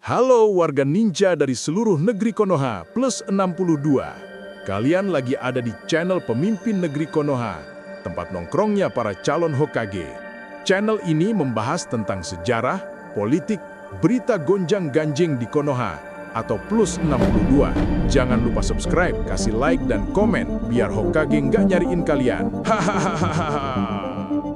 Halo warga ninja dari seluruh negeri Konoha plus 62. Kalian lagi ada di channel Pemimpin Negeri Konoha, tempat nongkrongnya para calon Hokage. Channel ini membahas tentang sejarah, politik, berita gonjang-ganjing di Konoha, atau plus 62. Jangan lupa subscribe, kasih like dan komen, biar Hokage nggak nyariin kalian. Hahaha.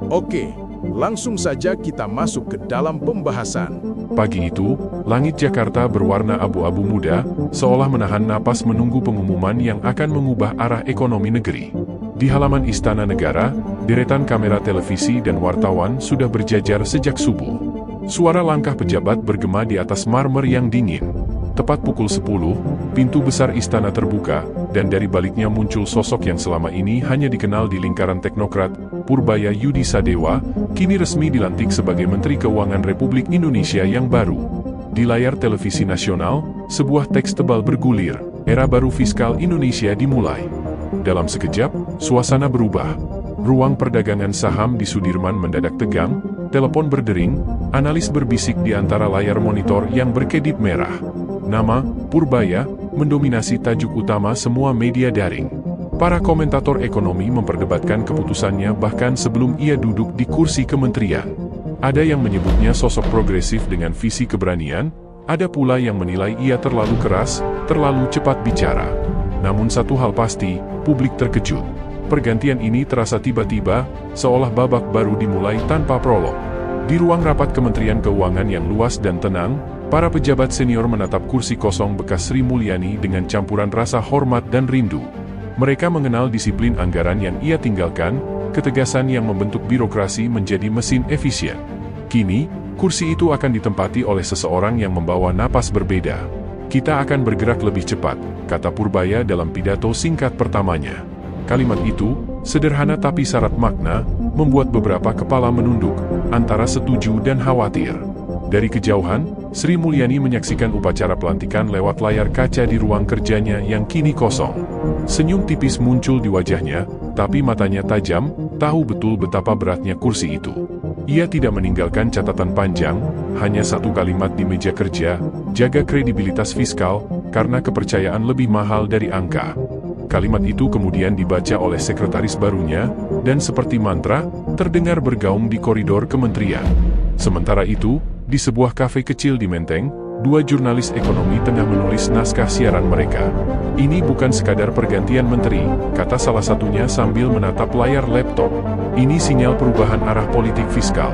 Oke, langsung saja kita masuk ke dalam pembahasan. Pagi itu, langit Jakarta berwarna abu-abu muda, seolah menahan napas menunggu pengumuman yang akan mengubah arah ekonomi negeri. Di halaman Istana Negara, deretan kamera televisi dan wartawan sudah berjajar sejak subuh. Suara langkah pejabat bergema di atas marmer yang dingin. Tepat pukul 10, pintu besar istana terbuka, dan dari baliknya muncul sosok yang selama ini hanya dikenal di lingkaran teknokrat, Purbaya Yudi Sadewa, kini resmi dilantik sebagai Menteri Keuangan Republik Indonesia yang baru. Di layar televisi nasional, sebuah teks tebal bergulir, era baru fiskal Indonesia dimulai. Dalam sekejap, suasana berubah. Ruang perdagangan saham di Sudirman mendadak tegang, telepon berdering, analis berbisik di antara layar monitor yang berkedip merah. Nama, Purbaya, mendominasi tajuk utama semua media daring. Para komentator ekonomi memperdebatkan keputusannya bahkan sebelum ia duduk di kursi kementerian. Ada yang menyebutnya sosok progresif dengan visi keberanian, ada pula yang menilai ia terlalu keras, terlalu cepat bicara. Namun satu hal pasti, publik terkejut. Pergantian ini terasa tiba-tiba, seolah babak baru dimulai tanpa prolog. Di ruang rapat Kementerian Keuangan yang luas dan tenang, para pejabat senior menatap kursi kosong bekas Sri Mulyani dengan campuran rasa hormat dan rindu. Mereka mengenal disiplin anggaran yang ia tinggalkan, ketegasan yang membentuk birokrasi menjadi mesin efisien. Kini, kursi itu akan ditempati oleh seseorang yang membawa napas berbeda. Kita akan bergerak lebih cepat, kata Purbaya dalam pidato singkat pertamanya. Kalimat itu, sederhana tapi syarat makna, membuat beberapa kepala menunduk, antara setuju dan khawatir. Dari kejauhan, Sri Mulyani menyaksikan upacara pelantikan lewat layar kaca di ruang kerjanya yang kini kosong. Senyum tipis muncul di wajahnya, tapi matanya tajam, tahu betul betapa beratnya kursi itu. Ia tidak meninggalkan catatan panjang, hanya satu kalimat di meja kerja, jaga kredibilitas fiskal, karena kepercayaan lebih mahal dari angka. Kalimat itu kemudian dibaca oleh sekretaris barunya, dan seperti mantra, terdengar bergaung di koridor kementerian. Sementara itu, di sebuah kafe kecil di Menteng, dua jurnalis ekonomi tengah menulis naskah siaran mereka. Ini bukan sekadar pergantian menteri, kata salah satunya sambil menatap layar laptop. Ini sinyal perubahan arah politik fiskal.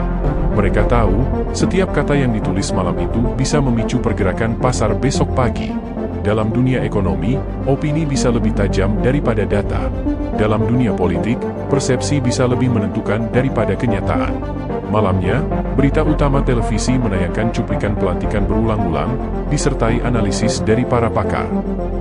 Mereka tahu, setiap kata yang ditulis malam itu bisa memicu pergerakan pasar besok pagi. Dalam dunia ekonomi, opini bisa lebih tajam daripada data. Dalam dunia politik, persepsi bisa lebih menentukan daripada kenyataan. Malamnya, berita utama televisi menayangkan cuplikan pelantikan berulang-ulang, disertai analisis dari para pakar.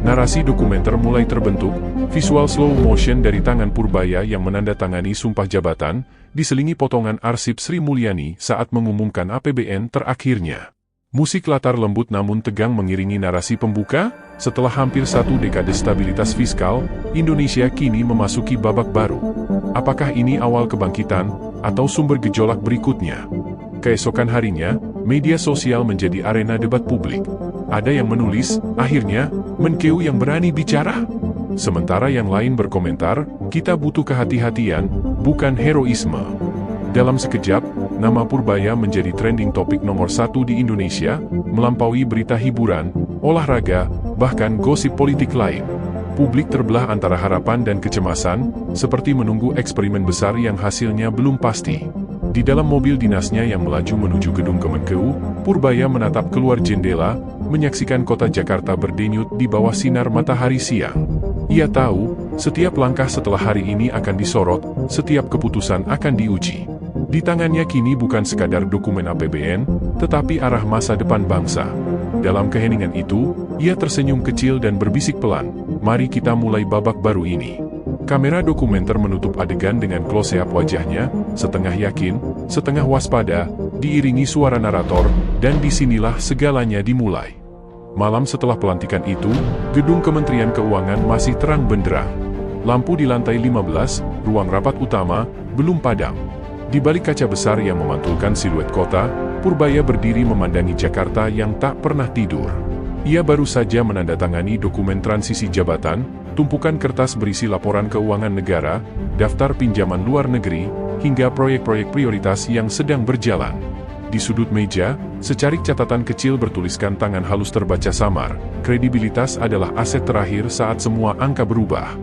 Narasi dokumenter mulai terbentuk, visual slow motion dari tangan Purbaya yang menandatangani sumpah jabatan, diselingi potongan arsip Sri Mulyani saat mengumumkan APBN terakhirnya. Musik latar lembut namun tegang mengiringi narasi pembuka. Setelah hampir satu dekade stabilitas fiskal, Indonesia kini memasuki babak baru. Apakah ini awal kebangkitan, atau sumber gejolak berikutnya? Keesokan harinya, media sosial menjadi arena debat publik. Ada yang menulis, akhirnya, Menkeu yang berani bicara. Sementara yang lain berkomentar, kita butuh kehati-hatian, bukan heroisme. Dalam sekejap, nama Purbaya menjadi trending topik nomor 1 di Indonesia, melampaui berita hiburan, olahraga, bahkan gosip politik lain. Publik terbelah antara harapan dan kecemasan, seperti menunggu eksperimen besar yang hasilnya belum pasti. Di dalam mobil dinasnya yang melaju menuju gedung Kemenkeu, Purbaya menatap keluar jendela, menyaksikan kota Jakarta berdenyut di bawah sinar matahari siang. Ia tahu, setiap langkah setelah hari ini akan disorot, setiap keputusan akan diuji. Di tangannya kini bukan sekadar dokumen APBN, tetapi arah masa depan bangsa. Dalam keheningan itu, ia tersenyum kecil dan berbisik pelan, mari kita mulai babak baru ini. Kamera dokumenter menutup adegan dengan close-up wajahnya, setengah yakin, setengah waspada, diiringi suara narator, dan disinilah segalanya dimulai. Malam setelah pelantikan itu, gedung Kementerian Keuangan masih terang benderang. Lampu di lantai 15, ruang rapat utama, belum padam. Di balik kaca besar yang memantulkan siluet kota, Purbaya berdiri memandangi Jakarta yang tak pernah tidur. Ia baru saja menandatangani dokumen transisi jabatan, tumpukan kertas berisi laporan keuangan negara, daftar pinjaman luar negeri, hingga proyek-proyek prioritas yang sedang berjalan. Di sudut meja, secarik catatan kecil bertuliskan tangan halus terbaca samar, kredibilitas adalah aset terakhir saat semua angka berubah.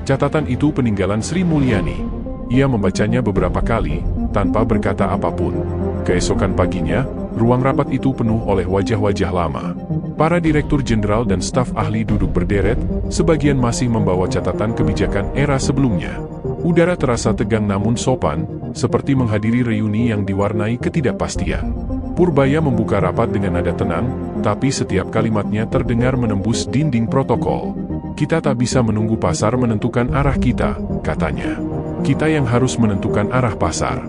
Catatan itu peninggalan Sri Mulyani. Ia membacanya beberapa kali, tanpa berkata apapun. Keesokan paginya, ruang rapat itu penuh oleh wajah-wajah lama. Para direktur jenderal dan staf ahli duduk berderet, sebagian masih membawa catatan kebijakan era sebelumnya. Udara terasa tegang namun sopan, seperti menghadiri reuni yang diwarnai ketidakpastian. Purbaya membuka rapat dengan nada tenang, tapi setiap kalimatnya terdengar menembus dinding protokol. Kita tak bisa menunggu pasar menentukan arah kita, katanya. Kita yang harus menentukan arah pasar.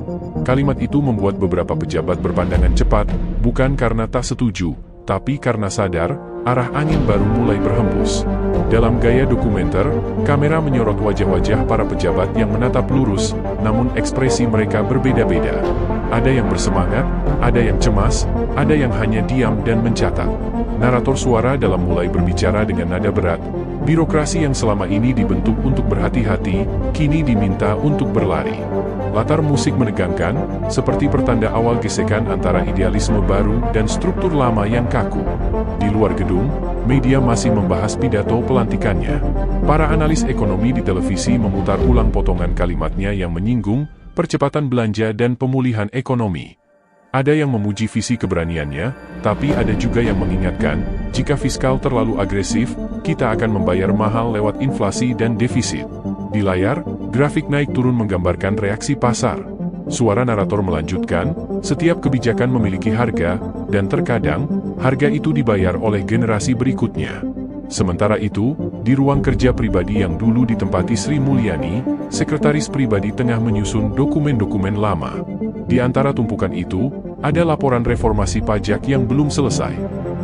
Kalimat itu membuat beberapa pejabat berpandangan cepat, bukan karena tak setuju, tapi karena sadar, arah angin baru mulai berhembus. Dalam gaya dokumenter, kamera menyorot wajah-wajah para pejabat yang menatap lurus, namun ekspresi mereka berbeda-beda. Ada yang bersemangat, ada yang cemas, ada yang hanya diam dan mencatat. Narator suara dalam mulai berbicara dengan nada berat. Birokrasi yang selama ini dibentuk untuk berhati-hati, kini diminta untuk berlari. Latar musik menegangkan, seperti pertanda awal gesekan antara idealisme baru dan struktur lama yang kaku. Di luar gedung, media masih membahas pidato pelantikannya. Para analis ekonomi di televisi memutar ulang potongan kalimatnya yang menyinggung percepatan belanja dan pemulihan ekonomi. Ada yang memuji visi keberaniannya, tapi ada juga yang mengingatkan, jika fiskal terlalu agresif, kita akan membayar mahal lewat inflasi dan defisit. Di layar, grafik naik turun menggambarkan reaksi pasar. Suara narator melanjutkan, setiap kebijakan memiliki harga, dan terkadang, harga itu dibayar oleh generasi berikutnya. Sementara itu, di ruang kerja pribadi yang dulu ditempati Sri Mulyani, sekretaris pribadi tengah menyusun dokumen-dokumen lama. Di antara tumpukan itu, ada laporan reformasi pajak yang belum selesai.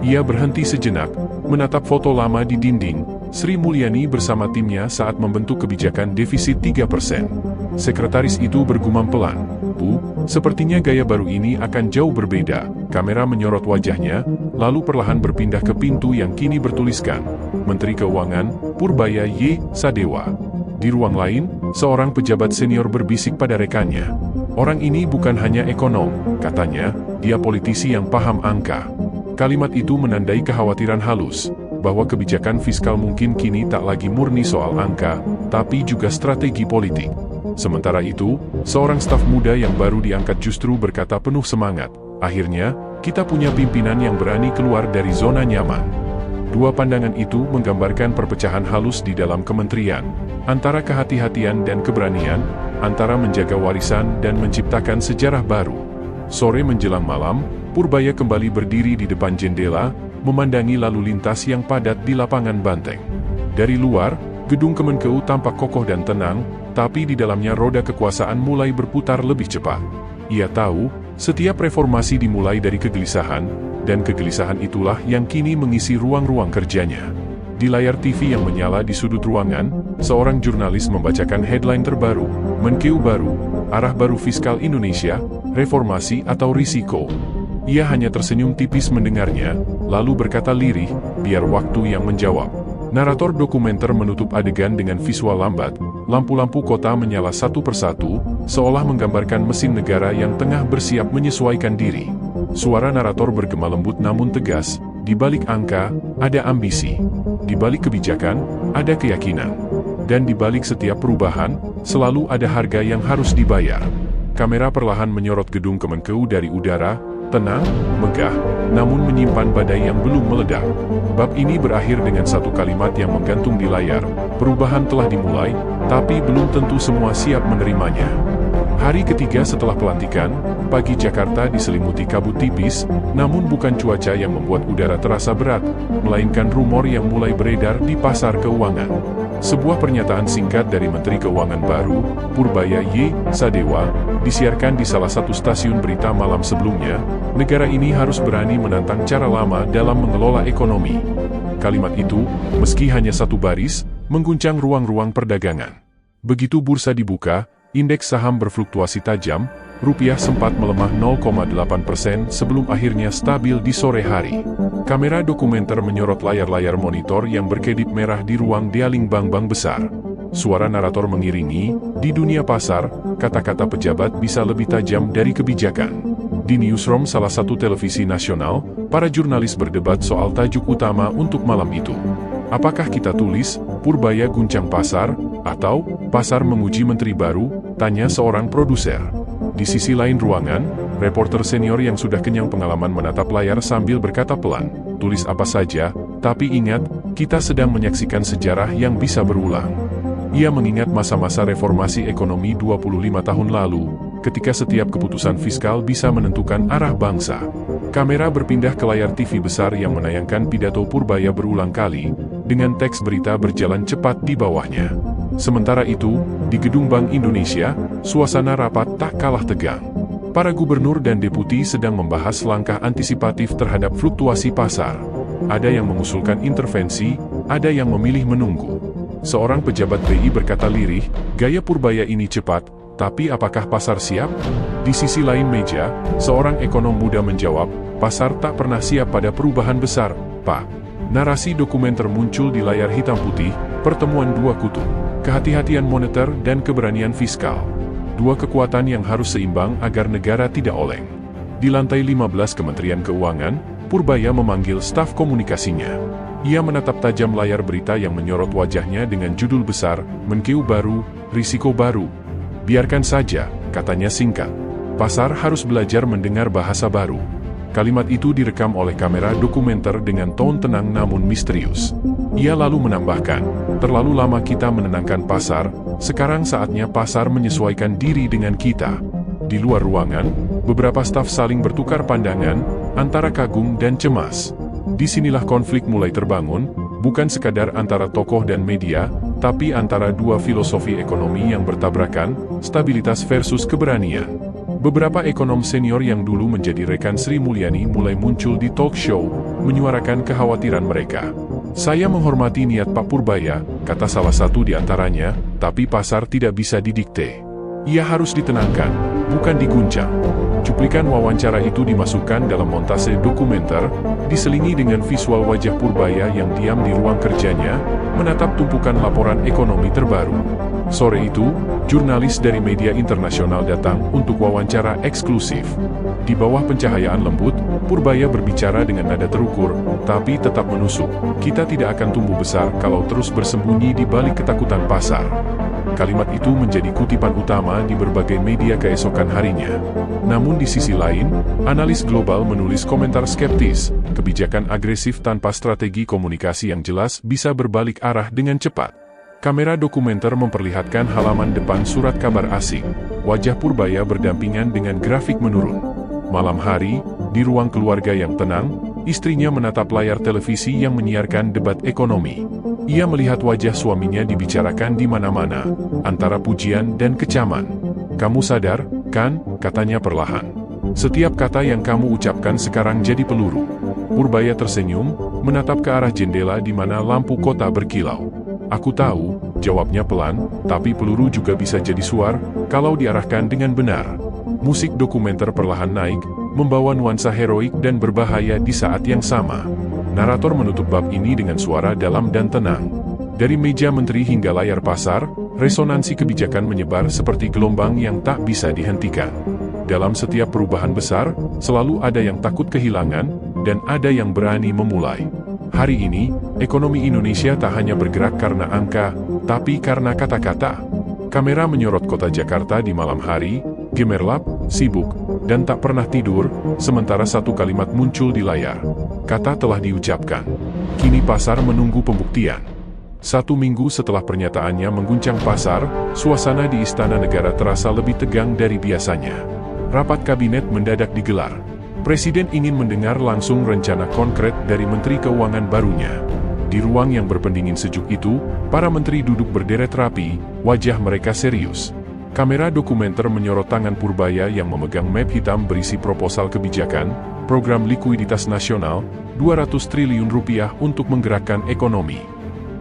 Ia berhenti sejenak, menatap foto lama di dinding, Sri Mulyani bersama timnya saat membentuk kebijakan defisit 3%. Sekretaris itu bergumam pelan, "Bu, sepertinya gaya baru ini akan jauh berbeda." Kamera menyorot wajahnya, lalu perlahan berpindah ke pintu yang kini bertuliskan, Menteri Keuangan, Purbaya Y. Sadewa. Di ruang lain, seorang pejabat senior berbisik pada rekannya. "Orang ini bukan hanya ekonom," katanya, "dia politisi yang paham angka." Kalimat itu menandai kekhawatiran halus, bahwa kebijakan fiskal mungkin kini tak lagi murni soal angka, tapi juga strategi politik. Sementara itu, seorang staf muda yang baru diangkat justru berkata penuh semangat, "Akhirnya, kita punya pimpinan yang berani keluar dari zona nyaman." Dua pandangan itu menggambarkan perpecahan halus di dalam kementerian, antara kehati-hatian dan keberanian, antara menjaga warisan dan menciptakan sejarah baru. Sore menjelang malam, Purbaya kembali berdiri di depan jendela, memandangi lalu lintas yang padat di lapangan banteng. Dari luar, gedung Kemenkeu tampak kokoh dan tenang, tapi di dalamnya roda kekuasaan mulai berputar lebih cepat. Ia tahu, setiap reformasi dimulai dari kegelisahan, dan kegelisahan itulah yang kini mengisi ruang-ruang kerjanya. Di layar TV yang menyala di sudut ruangan, seorang jurnalis membacakan headline terbaru, Menkeu baru, arah baru fiskal Indonesia, reformasi atau risiko. Ia hanya tersenyum tipis mendengarnya, lalu berkata lirih, biar waktu yang menjawab. Narator dokumenter menutup adegan dengan visual lambat, lampu-lampu kota menyala satu persatu, seolah menggambarkan mesin negara yang tengah bersiap menyesuaikan diri. Suara narator bergema lembut namun tegas, di balik angka, ada ambisi. Di balik kebijakan, ada keyakinan. Dan di balik setiap perubahan, selalu ada harga yang harus dibayar. Kamera perlahan menyorot gedung Kemenkeu dari udara, tenang, megah, namun menyimpan badai yang belum meledak. Bab ini berakhir dengan satu kalimat yang menggantung di layar, perubahan telah dimulai, tapi belum tentu semua siap menerimanya. Hari ketiga setelah pelantikan, pagi Jakarta diselimuti kabut tipis, namun bukan cuaca yang membuat udara terasa berat, melainkan rumor yang mulai beredar di pasar keuangan. Sebuah pernyataan singkat dari Menteri Keuangan baru, Purbaya Y. Sadewa, disiarkan di salah satu stasiun berita malam sebelumnya, negara ini harus berani menantang cara lama dalam mengelola ekonomi. Kalimat itu, meski hanya satu baris, mengguncang ruang-ruang perdagangan. Begitu bursa dibuka, indeks saham berfluktuasi tajam, rupiah sempat melemah 0,8% sebelum akhirnya stabil di sore hari. Kamera dokumenter menyorot layar-layar monitor yang berkedip merah di ruang dialing bank-bank besar. Suara narator mengiringi, di dunia pasar, kata-kata pejabat bisa lebih tajam dari kebijakan. Di newsroom salah satu televisi nasional, para jurnalis berdebat soal tajuk utama untuk malam itu. Apakah kita tulis, Purbaya guncang pasar, atau pasar menguji menteri baru, tanya seorang produser. Di sisi lain ruangan, reporter senior yang sudah kenyang pengalaman menatap layar sambil berkata pelan, tulis apa saja, tapi ingat, kita sedang menyaksikan sejarah yang bisa berulang. Ia mengingat masa-masa reformasi ekonomi 25 tahun lalu, ketika setiap keputusan fiskal bisa menentukan arah bangsa. Kamera berpindah ke layar TV besar yang menayangkan pidato Purbaya berulang kali, dengan teks berita berjalan cepat di bawahnya. Sementara itu, di Gedung Bank Indonesia, suasana rapat tak kalah tegang. Para gubernur dan deputi sedang membahas langkah antisipatif terhadap fluktuasi pasar. Ada yang mengusulkan intervensi, ada yang memilih menunggu. Seorang pejabat BI berkata lirih, gaya Purbaya ini cepat, tapi apakah pasar siap? Di sisi lain meja, seorang ekonom muda menjawab, pasar tak pernah siap pada perubahan besar, Pak. Narasi dokumenter muncul di layar hitam putih, pertemuan dua kutub, kehati-hatian moneter dan keberanian fiskal. Dua kekuatan yang harus seimbang agar negara tidak oleng. Di lantai 15 Kementerian Keuangan, Purbaya memanggil staf komunikasinya. Ia menatap tajam layar berita yang menyorot wajahnya dengan judul besar, Menkeu baru, risiko baru. Biarkan saja, katanya singkat. Pasar harus belajar mendengar bahasa baru. Kalimat itu direkam oleh kamera dokumenter dengan tone tenang namun misterius. Ia lalu menambahkan, terlalu lama kita menenangkan pasar, sekarang saatnya pasar menyesuaikan diri dengan kita. Di luar ruangan, beberapa staf saling bertukar pandangan, antara kagum dan cemas. Disinilah konflik mulai terbangun, bukan sekadar antara tokoh dan media, tapi antara dua filosofi ekonomi yang bertabrakan, stabilitas versus keberanian. Beberapa ekonom senior yang dulu menjadi rekan Sri Mulyani mulai muncul di talk show, menyuarakan kekhawatiran mereka. Saya menghormati niat Pak Purbaya, kata salah satu di antaranya, tapi pasar tidak bisa didikte. Ia harus ditenangkan, bukan diguncang. Cuplikan wawancara itu dimasukkan dalam montase dokumenter, diselingi dengan visual wajah Purbaya yang diam di ruang kerjanya, menatap tumpukan laporan ekonomi terbaru. Sore itu, jurnalis dari media internasional datang untuk wawancara eksklusif. Di bawah pencahayaan lembut, Purbaya berbicara dengan nada terukur, tapi tetap menusuk. Kita tidak akan tumbuh besar kalau terus bersembunyi di balik ketakutan pasar. Kalimat itu menjadi kutipan utama di berbagai media keesokan harinya. Namun di sisi lain, analis global menulis komentar skeptis, kebijakan agresif tanpa strategi komunikasi yang jelas bisa berbalik arah dengan cepat. Kamera dokumenter memperlihatkan halaman depan surat kabar asing. Wajah Purbaya berdampingan dengan grafik menurun. Malam hari, di ruang keluarga yang tenang, istrinya menatap layar televisi yang menyiarkan debat ekonomi. Ia melihat wajah suaminya dibicarakan di mana-mana, antara pujian dan kecaman. Kamu sadar, kan? Katanya perlahan. Setiap kata yang kamu ucapkan sekarang jadi peluru. Purbaya tersenyum, menatap ke arah jendela di mana lampu kota berkilau. Aku tahu, jawabnya pelan, tapi peluru juga bisa jadi suar, kalau diarahkan dengan benar. Musik dokumenter perlahan naik, membawa nuansa heroik dan berbahaya di saat yang sama. Narator menutup bab ini dengan suara dalam dan tenang. Dari meja menteri hingga layar pasar, resonansi kebijakan menyebar seperti gelombang yang tak bisa dihentikan. Dalam setiap perubahan besar, selalu ada yang takut kehilangan, dan ada yang berani memulai. Hari ini, ekonomi Indonesia tak hanya bergerak karena angka, tapi karena kata-kata. Kamera menyorot kota Jakarta di malam hari, gemerlap, sibuk, dan tak pernah tidur, sementara satu kalimat muncul di layar. Kata telah diucapkan. Kini pasar menunggu pembuktian. 1 minggu setelah pernyataannya mengguncang pasar, suasana di Istana Negara terasa lebih tegang dari biasanya. Rapat kabinet mendadak digelar. Presiden ingin mendengar langsung rencana konkret dari Menteri Keuangan barunya. Di ruang yang berpendingin sejuk itu, para menteri duduk berderet rapi, wajah mereka serius. Kamera dokumenter menyorot tangan Purbaya yang memegang map hitam berisi proposal kebijakan, program likuiditas nasional, 200 triliun rupiah untuk menggerakkan ekonomi.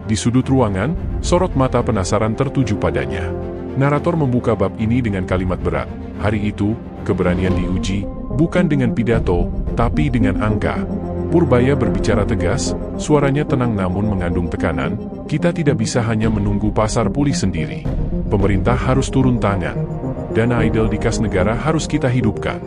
Di sudut ruangan, sorot mata penasaran tertuju padanya. Narator membuka bab ini dengan kalimat berat. Hari itu, keberanian diuji, bukan dengan pidato, tapi dengan angka. Purbaya berbicara tegas, suaranya tenang namun mengandung tekanan, kita tidak bisa hanya menunggu pasar pulih sendiri. Pemerintah harus turun tangan. Dana idle di kas negara harus kita hidupkan.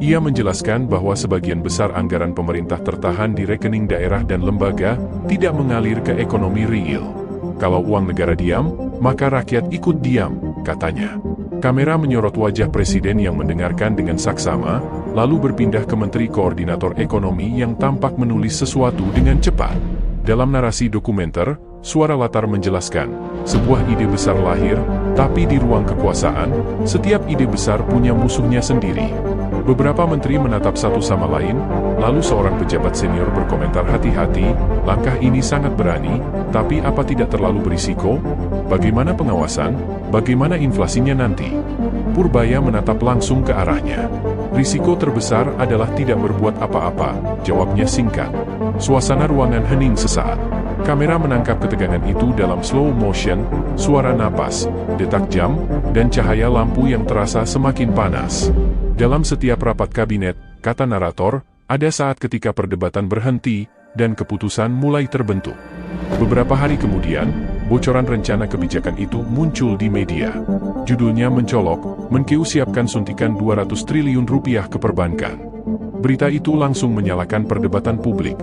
Ia menjelaskan bahwa sebagian besar anggaran pemerintah tertahan di rekening daerah dan lembaga, tidak mengalir ke ekonomi real. Kalau uang negara diam, maka rakyat ikut diam, katanya. Kamera menyorot wajah presiden yang mendengarkan dengan saksama, lalu berpindah ke Menteri Koordinator Ekonomi yang tampak menulis sesuatu dengan cepat. Dalam narasi dokumenter, suara latar menjelaskan, sebuah ide besar lahir, tapi di ruang kekuasaan, setiap ide besar punya musuhnya sendiri. Beberapa menteri menatap satu sama lain, lalu seorang pejabat senior berkomentar hati-hati, langkah ini sangat berani, tapi apa tidak terlalu berisiko? Bagaimana pengawasan? Bagaimana inflasinya nanti? Purbaya menatap langsung ke arahnya. Risiko terbesar adalah tidak berbuat apa-apa, jawabnya singkat. Suasana ruangan hening sesaat. Kamera menangkap ketegangan itu dalam slow motion, suara napas, detak jam, dan cahaya lampu yang terasa semakin panas. Dalam setiap rapat kabinet, kata narator, ada saat ketika perdebatan berhenti, dan keputusan mulai terbentuk. Beberapa hari kemudian, bocoran rencana kebijakan itu muncul di media. Judulnya mencolok, Menkeu siapkan suntikan 200 triliun rupiah ke perbankan. Berita itu langsung menyalakan perdebatan publik.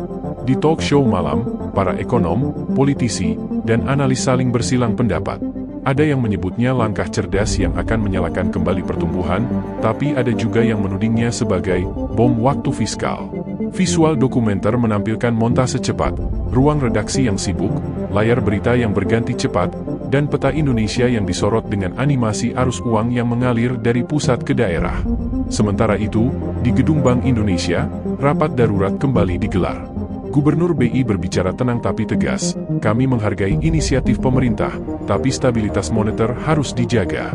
Di talk show malam, para ekonom, politisi, dan analis saling bersilang pendapat. Ada yang menyebutnya langkah cerdas yang akan menyalakan kembali pertumbuhan, tapi ada juga yang menudingnya sebagai bom waktu fiskal. Visual dokumenter menampilkan montase cepat, ruang redaksi yang sibuk, layar berita yang berganti cepat, dan peta Indonesia yang disorot dengan animasi arus uang yang mengalir dari pusat ke daerah. Sementara itu, di Gedung Bank Indonesia, rapat darurat kembali digelar. Gubernur BI berbicara tenang tapi tegas, kami menghargai inisiatif pemerintah, tapi stabilitas moneter harus dijaga.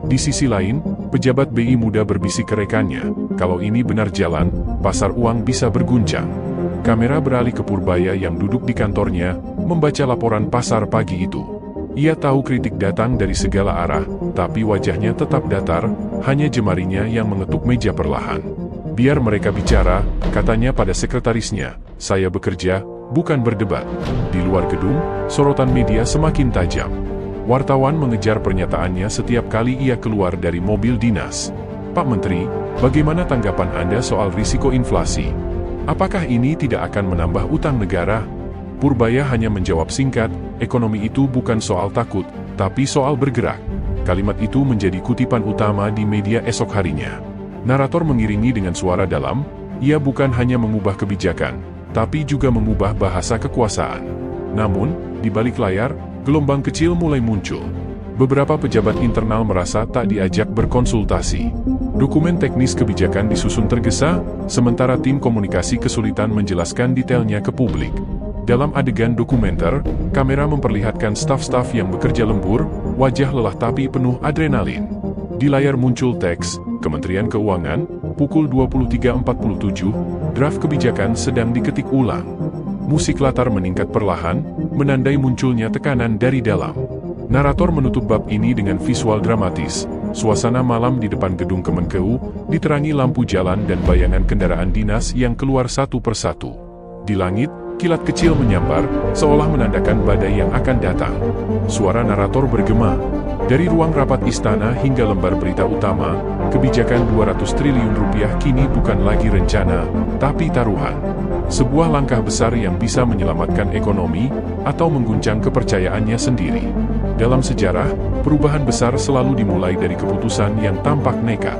Di sisi lain, pejabat BI muda berbisik ke rekannya, kalau ini benar jalan, pasar uang bisa berguncang. Kamera beralih ke Purbaya yang duduk di kantornya, membaca laporan pasar pagi itu. Ia tahu kritik datang dari segala arah, tapi wajahnya tetap datar, hanya jemarinya yang mengetuk meja perlahan. Biar mereka bicara, katanya pada sekretarisnya, saya bekerja, bukan berdebat. Di luar gedung, sorotan media semakin tajam. Wartawan mengejar pernyataannya setiap kali ia keluar dari mobil dinas. Pak Menteri, bagaimana tanggapan Anda soal risiko inflasi? Apakah ini tidak akan menambah utang negara? Purbaya hanya menjawab singkat, ekonomi itu bukan soal takut, tapi soal bergerak. Kalimat itu menjadi kutipan utama di media esok harinya. Narator mengiringi dengan suara dalam, ia bukan hanya mengubah kebijakan, tapi juga mengubah bahasa kekuasaan. Namun, di balik layar, gelombang kecil mulai muncul. Beberapa pejabat internal merasa tak diajak berkonsultasi. Dokumen teknis kebijakan disusun tergesa, sementara tim komunikasi kesulitan menjelaskan detailnya ke publik. Dalam adegan dokumenter, kamera memperlihatkan staf-staf yang bekerja lembur, wajah lelah tapi penuh adrenalin. Di layar muncul teks, Kementerian Keuangan, pukul 23.47, draft kebijakan sedang diketik ulang. Musik latar meningkat perlahan, menandai munculnya tekanan dari dalam. Narator menutup bab ini dengan visual dramatis. Suasana malam di depan gedung Kemenkeu, diterangi lampu jalan dan bayangan kendaraan dinas yang keluar satu persatu. Di langit, kilat kecil menyambar, seolah menandakan badai yang akan datang. Suara narator bergema. Dari ruang rapat istana hingga lembar berita utama, kebijakan 200 triliun rupiah kini bukan lagi rencana, tapi taruhan. Sebuah langkah besar yang bisa menyelamatkan ekonomi, atau mengguncang kepercayaannya sendiri. Dalam sejarah, perubahan besar selalu dimulai dari keputusan yang tampak nekat.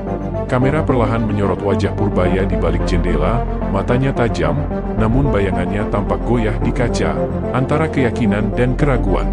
Kamera perlahan menyorot wajah Purbaya di balik jendela, matanya tajam, namun bayangannya tampak goyah di kaca, antara keyakinan dan keraguan.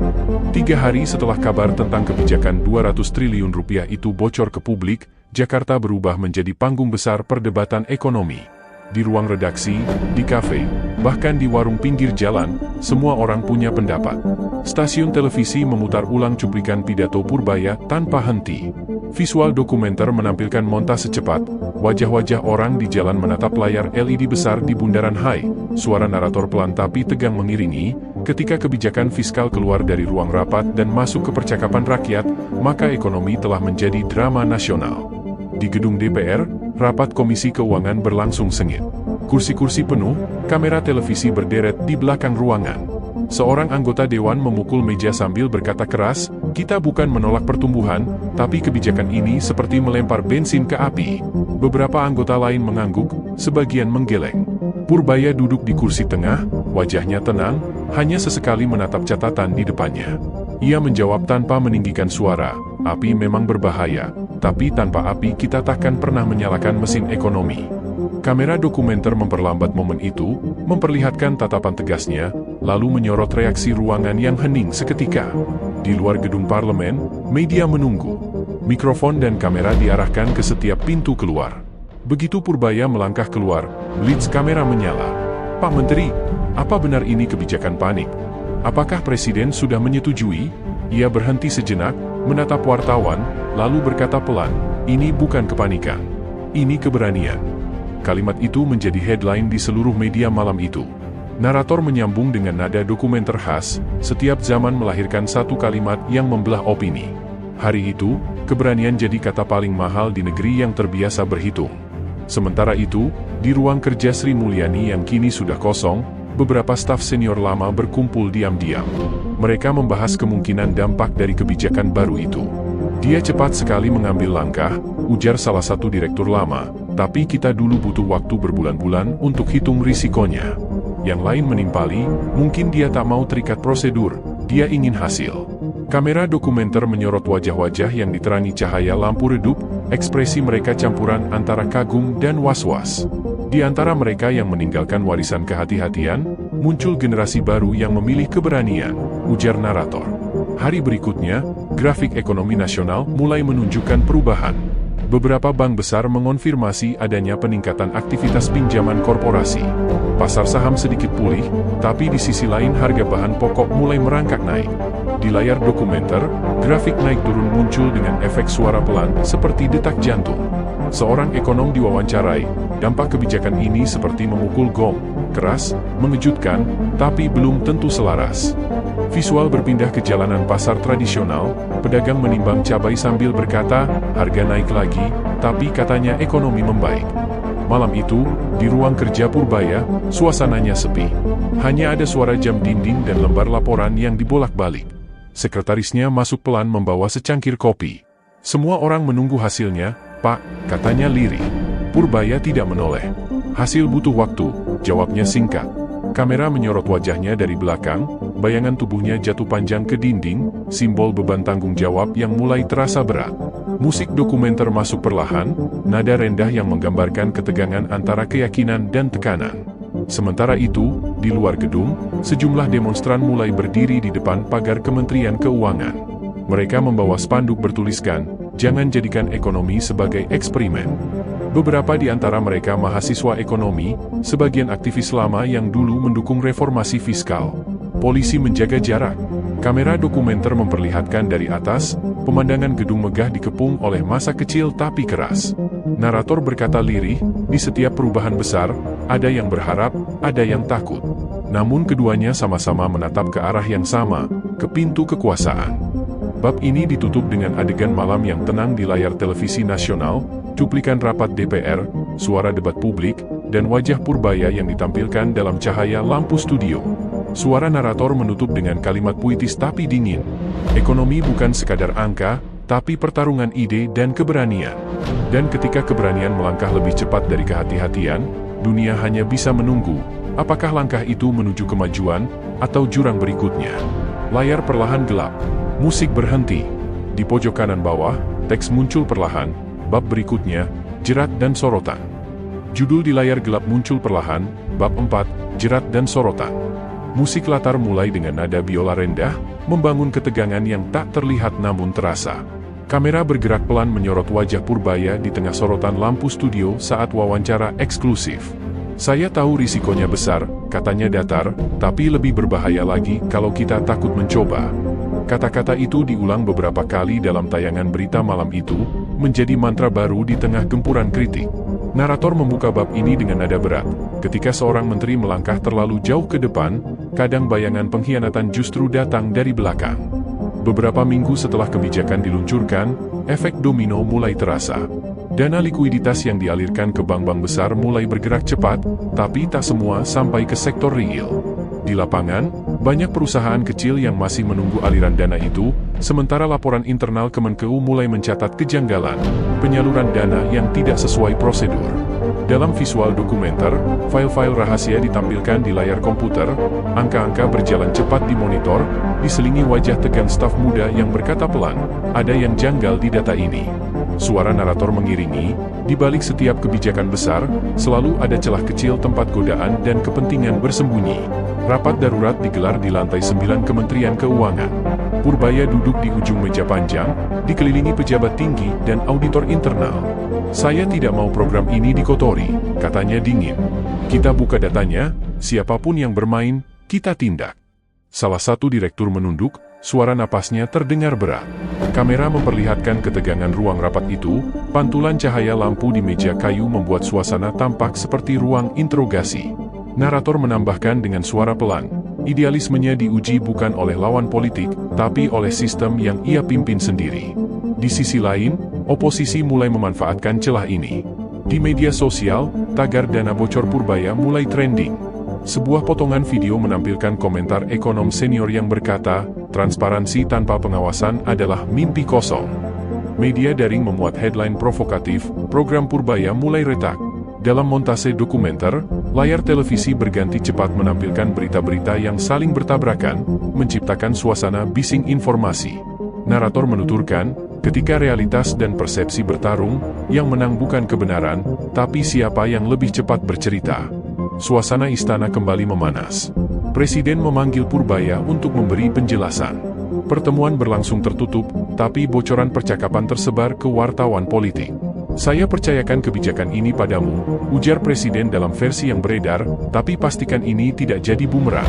3 hari setelah kabar tentang kebijakan 200 triliun rupiah itu bocor ke publik, Jakarta berubah menjadi panggung besar perdebatan ekonomi. Di ruang redaksi, di kafe, bahkan di warung pinggir jalan, semua orang punya pendapat. Stasiun televisi memutar ulang cuplikan pidato Purbaya tanpa henti. Visual dokumenter menampilkan montase cepat, wajah-wajah orang di jalan menatap layar LED besar di bundaran HAI. Suara narator pelan tapi tegang mengiringi, ketika kebijakan fiskal keluar dari ruang rapat dan masuk ke percakapan rakyat, maka ekonomi telah menjadi drama nasional. Di gedung DPR, rapat Komisi Keuangan berlangsung sengit. Kursi-kursi penuh, kamera televisi berderet di belakang ruangan. Seorang anggota dewan memukul meja sambil berkata keras, "Kita bukan menolak pertumbuhan, tapi kebijakan ini seperti melempar bensin ke api." Beberapa anggota lain mengangguk, sebagian menggeleng. Purbaya duduk di kursi tengah, wajahnya tenang, hanya sesekali menatap catatan di depannya. Ia menjawab tanpa meninggikan suara, "Api memang berbahaya, tapi tanpa api kita takkan pernah menyalakan mesin ekonomi." Kamera dokumenter memperlambat momen itu, memperlihatkan tatapan tegasnya, lalu menyorot reaksi ruangan yang hening seketika. Di luar gedung parlemen, media menunggu. Mikrofon dan kamera diarahkan ke setiap pintu keluar. Begitu Purbaya melangkah keluar, blitz kamera menyala. "Pak Menteri, apa benar ini kebijakan panik? Apakah Presiden sudah menyetujui?" Ia berhenti sejenak, menatap wartawan, lalu berkata pelan, "Ini bukan kepanikan. Ini keberanian." Kalimat itu menjadi headline di seluruh media malam itu. Narator menyambung dengan nada dokumenter khas, "Setiap zaman melahirkan satu kalimat yang membelah opini." Hari itu, keberanian jadi kata paling mahal di negeri yang terbiasa berhitung. Sementara itu, di ruang kerja Sri Mulyani yang kini sudah kosong, beberapa staf senior lama berkumpul diam-diam. Mereka membahas kemungkinan dampak dari kebijakan baru itu. "Dia cepat sekali mengambil langkah," ujar salah satu direktur lama, "tapi kita dulu butuh waktu berbulan-bulan untuk hitung risikonya." Yang lain menimpali, "Mungkin dia tak mau terikat prosedur, dia ingin hasil." Kamera dokumenter menyorot wajah-wajah yang diterangi cahaya lampu redup, ekspresi mereka campuran antara kagum dan was-was. Di antara mereka yang meninggalkan warisan kehati-hatian, muncul generasi baru yang memilih keberanian, ujar narator. Hari berikutnya, grafik ekonomi nasional mulai menunjukkan perubahan. Beberapa bank besar mengonfirmasi adanya peningkatan aktivitas pinjaman korporasi. Pasar saham sedikit pulih, tapi di sisi lain harga bahan pokok mulai merangkak naik. Di layar dokumenter, grafik naik turun muncul dengan efek suara pelan seperti detak jantung. Seorang ekonom diwawancarai, "Dampak kebijakan ini seperti memukul gong, keras, mengejutkan, tapi belum tentu selaras." Visual berpindah ke jalanan pasar tradisional, pedagang menimbang cabai sambil berkata, "Harga naik lagi, tapi katanya ekonomi membaik." Malam itu, di ruang kerja Purbaya, suasananya sepi. Hanya ada suara jam dinding dan lembar laporan yang dibolak-balik. Sekretarisnya masuk pelan membawa secangkir kopi. Semua orang menunggu hasilnya, "Pak," katanya lirih. Purbaya tidak menoleh. "Hasil butuh waktu," jawabnya singkat. Kamera menyorot wajahnya dari belakang, bayangan tubuhnya jatuh panjang ke dinding, simbol beban tanggung jawab yang mulai terasa berat. Musik dokumenter masuk perlahan, nada rendah yang menggambarkan ketegangan antara keyakinan dan tekanan. Sementara itu, di luar gedung, sejumlah demonstran mulai berdiri di depan pagar Kementerian Keuangan. Mereka membawa spanduk bertuliskan, "Jangan jadikan ekonomi sebagai eksperimen." Beberapa di antara mereka mahasiswa ekonomi, sebagian aktivis lama yang dulu mendukung reformasi fiskal. Polisi menjaga jarak. Kamera dokumenter memperlihatkan dari atas, pemandangan gedung megah dikepung oleh massa kecil tapi keras. Narator berkata lirih, "Di setiap perubahan besar, ada yang berharap, ada yang takut. Namun keduanya sama-sama menatap ke arah yang sama, ke pintu kekuasaan." Bab ini ditutup dengan adegan malam yang tenang di layar televisi nasional, cuplikan rapat DPR, suara debat publik, dan wajah Purbaya yang ditampilkan dalam cahaya lampu studio. Suara narator menutup dengan kalimat puitis tapi dingin. "Ekonomi bukan sekadar angka, tapi pertarungan ide dan keberanian. Dan ketika keberanian melangkah lebih cepat dari kehati-hatian, dunia hanya bisa menunggu, apakah langkah itu menuju kemajuan, atau jurang berikutnya." Layar perlahan gelap. Musik berhenti. Di pojok kanan bawah, teks muncul perlahan, bab berikutnya, jerat dan sorotan. Judul di layar gelap muncul perlahan, bab 4, jerat dan sorotan. Musik latar mulai dengan nada biola rendah, membangun ketegangan yang tak terlihat namun terasa. Kamera bergerak pelan menyorot wajah Purbaya di tengah sorotan lampu studio saat wawancara eksklusif. "Saya tahu risikonya besar," katanya datar, "tapi lebih berbahaya lagi kalau kita takut mencoba." Kata-kata itu diulang beberapa kali dalam tayangan berita malam itu, menjadi mantra baru di tengah gempuran kritik. Narator membuka bab ini dengan nada berat. Ketika seorang menteri melangkah terlalu jauh ke depan, kadang bayangan pengkhianatan justru datang dari belakang. Beberapa minggu setelah kebijakan diluncurkan, efek domino mulai terasa. Dana likuiditas yang dialirkan ke bank-bank besar mulai bergerak cepat, tapi tak semua sampai ke sektor real. Di lapangan, banyak perusahaan kecil yang masih menunggu aliran dana itu, sementara laporan internal Kemenkeu mulai mencatat kejanggalan penyaluran dana yang tidak sesuai prosedur. Dalam visual dokumenter, file-file rahasia ditampilkan di layar komputer, angka-angka berjalan cepat di monitor, diselingi wajah tegang staf muda yang berkata pelan, "Ada yang janggal di data ini." Suara narator mengiringi, di balik setiap kebijakan besar, selalu ada celah kecil tempat godaan dan kepentingan bersembunyi. Rapat darurat digelar di lantai 9 Kementerian Keuangan. Purbaya duduk di ujung meja panjang, dikelilingi pejabat tinggi dan auditor internal. "Saya tidak mau program ini dikotori," katanya dingin. "Kita buka datanya, siapapun yang bermain, kita tindak." Salah satu direktur menunduk, suara napasnya terdengar berat. Kamera memperlihatkan ketegangan ruang rapat itu, pantulan cahaya lampu di meja kayu membuat suasana tampak seperti ruang interogasi. Narator menambahkan dengan suara pelan, "Idealismenya diuji bukan oleh lawan politik, tapi oleh sistem yang ia pimpin sendiri." Di sisi lain, oposisi mulai memanfaatkan celah ini. Di media sosial, tagar dana bocor Purbaya mulai trending. Sebuah potongan video menampilkan komentar ekonom senior yang berkata, "Transparansi tanpa pengawasan adalah mimpi kosong." Media daring memuat headline provokatif, "Program Purbaya mulai retak." Dalam montase dokumenter, layar televisi berganti cepat menampilkan berita-berita yang saling bertabrakan, menciptakan suasana bising informasi. Narator menuturkan, ketika realitas dan persepsi bertarung, yang menang bukan kebenaran, tapi siapa yang lebih cepat bercerita. Suasana istana kembali memanas. Presiden memanggil Purbaya untuk memberi penjelasan. Pertemuan berlangsung tertutup, tapi bocoran percakapan tersebar ke wartawan politik. "Saya percayakan kebijakan ini padamu," ujar Presiden dalam versi yang beredar, "tapi pastikan ini tidak jadi bumerang."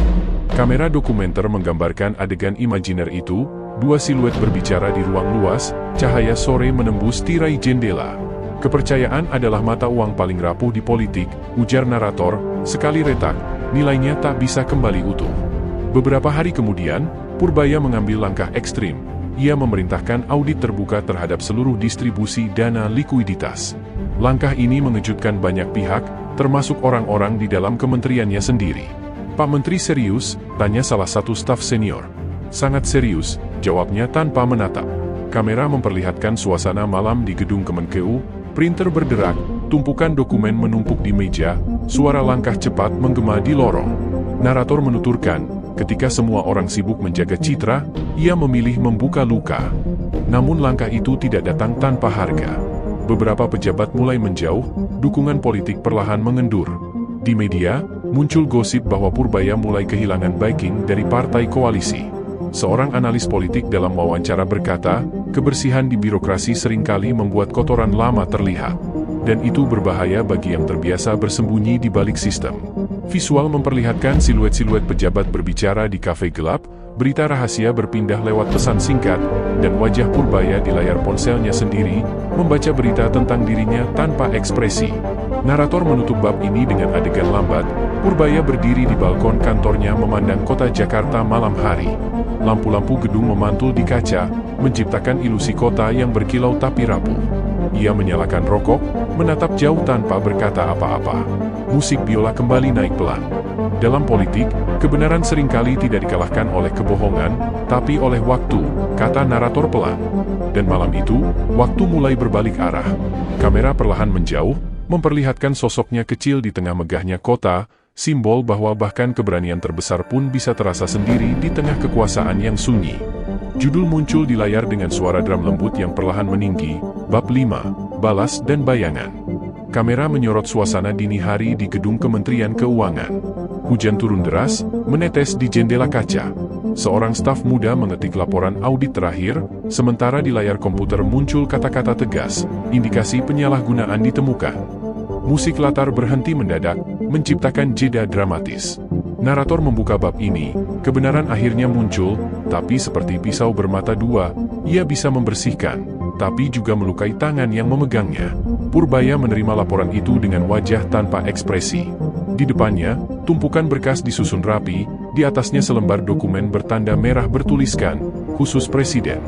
Kamera dokumenter menggambarkan adegan imajiner itu, dua siluet berbicara di ruang luas, cahaya sore menembus tirai jendela. "Kepercayaan adalah mata uang paling rapuh di politik," ujar narator, "sekali retak, nilainya tak bisa kembali utuh." Beberapa hari kemudian, Purbaya mengambil langkah ekstrim. Ia memerintahkan audit terbuka terhadap seluruh distribusi dana likuiditas. Langkah ini mengejutkan banyak pihak, termasuk orang-orang di dalam kementeriannya sendiri. "Pak Menteri serius?" tanya salah satu staf senior. "Sangat serius," jawabnya tanpa menatap. Kamera memperlihatkan suasana malam di gedung Kemenkeu, printer berderak, tumpukan dokumen menumpuk di meja, suara langkah cepat menggema di lorong. Narator menuturkan, ketika semua orang sibuk menjaga citra, ia memilih membuka luka. Namun langkah itu tidak datang tanpa harga. Beberapa pejabat mulai menjauh, dukungan politik perlahan mengendur. Di media, muncul gosip bahwa Purbaya mulai kehilangan backing dari partai koalisi. Seorang analis politik dalam wawancara berkata, kebersihan di birokrasi seringkali membuat kotoran lama terlihat. Dan itu berbahaya bagi yang terbiasa bersembunyi di balik sistem. Visual memperlihatkan siluet-siluet pejabat berbicara di kafe gelap, berita rahasia berpindah lewat pesan singkat, dan wajah Purbaya di layar ponselnya sendiri, membaca berita tentang dirinya tanpa ekspresi. Narator menutup bab ini dengan adegan lambat. Purbaya berdiri di balkon kantornya memandang kota Jakarta malam hari. Lampu-lampu gedung memantul di kaca, menciptakan ilusi kota yang berkilau tapi rapuh. Ia menyalakan rokok, menatap jauh tanpa berkata apa-apa. Musik biola kembali naik pelan. Dalam politik, kebenaran seringkali tidak dikalahkan oleh kebohongan, tapi oleh waktu, kata narator pelan. Dan malam itu, waktu mulai berbalik arah. Kamera perlahan menjauh, memperlihatkan sosoknya kecil di tengah megahnya kota, simbol bahwa bahkan keberanian terbesar pun bisa terasa sendiri di tengah kekuasaan yang sunyi. Judul muncul di layar dengan suara drum lembut yang perlahan meninggi, Bab 5, Balas dan Bayangan. Kamera menyorot suasana dini hari di gedung Kementerian Keuangan. Hujan turun deras, menetes di jendela kaca. Seorang staf muda mengetik laporan audit terakhir, sementara di layar komputer muncul kata-kata tegas, indikasi penyalahgunaan ditemukan. Musik latar berhenti mendadak, menciptakan jeda dramatis. Narator membuka bab ini, kebenaran akhirnya muncul, tapi seperti pisau bermata dua, ia bisa membersihkan, tapi juga melukai tangan yang memegangnya. Purbaya menerima laporan itu dengan wajah tanpa ekspresi. Di depannya, tumpukan berkas disusun rapi, di atasnya selembar dokumen bertanda merah bertuliskan, khusus Presiden.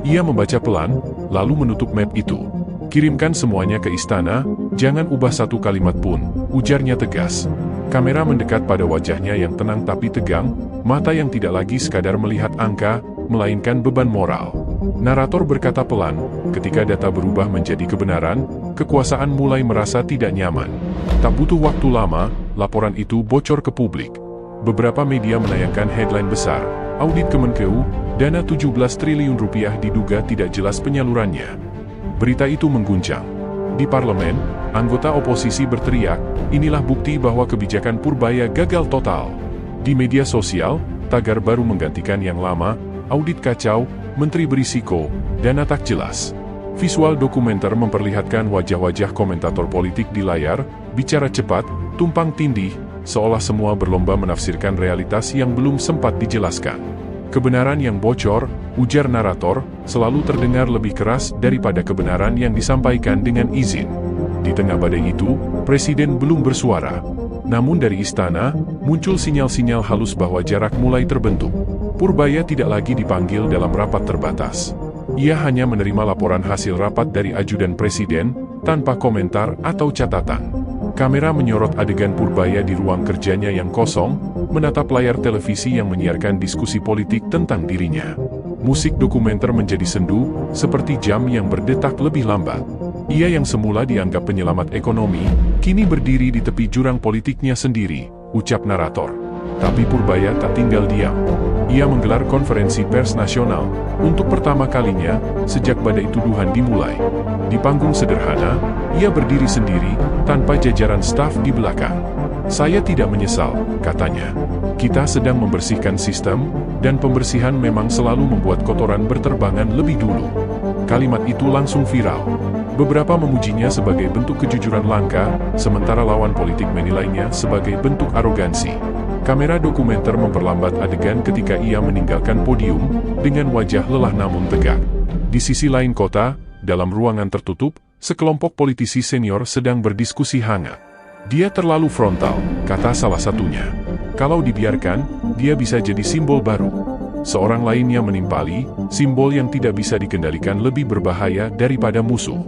Ia membaca pelan, lalu menutup map itu. Kirimkan semuanya ke istana, jangan ubah satu kalimat pun, ujarnya tegas. Kamera mendekat pada wajahnya yang tenang tapi tegang, mata yang tidak lagi sekadar melihat angka, melainkan beban moral. Narator berkata pelan, ketika data berubah menjadi kebenaran, kekuasaan mulai merasa tidak nyaman. Tak butuh waktu lama, laporan itu bocor ke publik. Beberapa media menayangkan headline besar, audit Kemenkeu, dana 17 triliun rupiah diduga tidak jelas penyalurannya. Berita itu mengguncang. Di parlemen, anggota oposisi berteriak, inilah bukti bahwa kebijakan Purbaya gagal total. Di media sosial, tagar baru menggantikan yang lama, audit kacau, menteri berisiko, dana tak jelas. Visual dokumenter memperlihatkan wajah-wajah komentator politik di layar, bicara cepat, tumpang tindih, seolah semua berlomba menafsirkan realitas yang belum sempat dijelaskan. Kebenaran yang bocor, ujar narator, selalu terdengar lebih keras daripada kebenaran yang disampaikan dengan izin. Di tengah badai itu, Presiden belum bersuara. Namun dari istana, muncul sinyal-sinyal halus bahwa jarak mulai terbentuk. Purbaya tidak lagi dipanggil dalam rapat terbatas. Ia hanya menerima laporan hasil rapat dari ajudan Presiden, tanpa komentar atau catatan. Kamera menyorot adegan Purbaya di ruang kerjanya yang kosong, menatap layar televisi yang menyiarkan diskusi politik tentang dirinya. Musik dokumenter menjadi sendu, seperti jam yang berdetak lebih lambat. Ia yang semula dianggap penyelamat ekonomi, kini berdiri di tepi jurang politiknya sendiri, ucap narator. Tapi Purbaya tak tinggal diam. Ia menggelar konferensi pers nasional, untuk pertama kalinya, sejak badai tuduhan dimulai. Di panggung sederhana, ia berdiri sendiri, tanpa jajaran staf di belakang. Saya tidak menyesal, katanya. Kita sedang membersihkan sistem, dan pembersihan memang selalu membuat kotoran berterbangan lebih dulu. Kalimat itu langsung viral. Beberapa memujinya sebagai bentuk kejujuran langka, sementara lawan politik menilainya sebagai bentuk arogansi. Kamera dokumenter memperlambat adegan ketika ia meninggalkan podium, dengan wajah lelah namun tegak. Di sisi lain kota, dalam ruangan tertutup, sekelompok politisi senior sedang berdiskusi hangat. Dia terlalu frontal, kata salah satunya. Kalau dibiarkan, dia bisa jadi simbol baru. Seorang lainnya menimpali, simbol yang tidak bisa dikendalikan lebih berbahaya daripada musuh.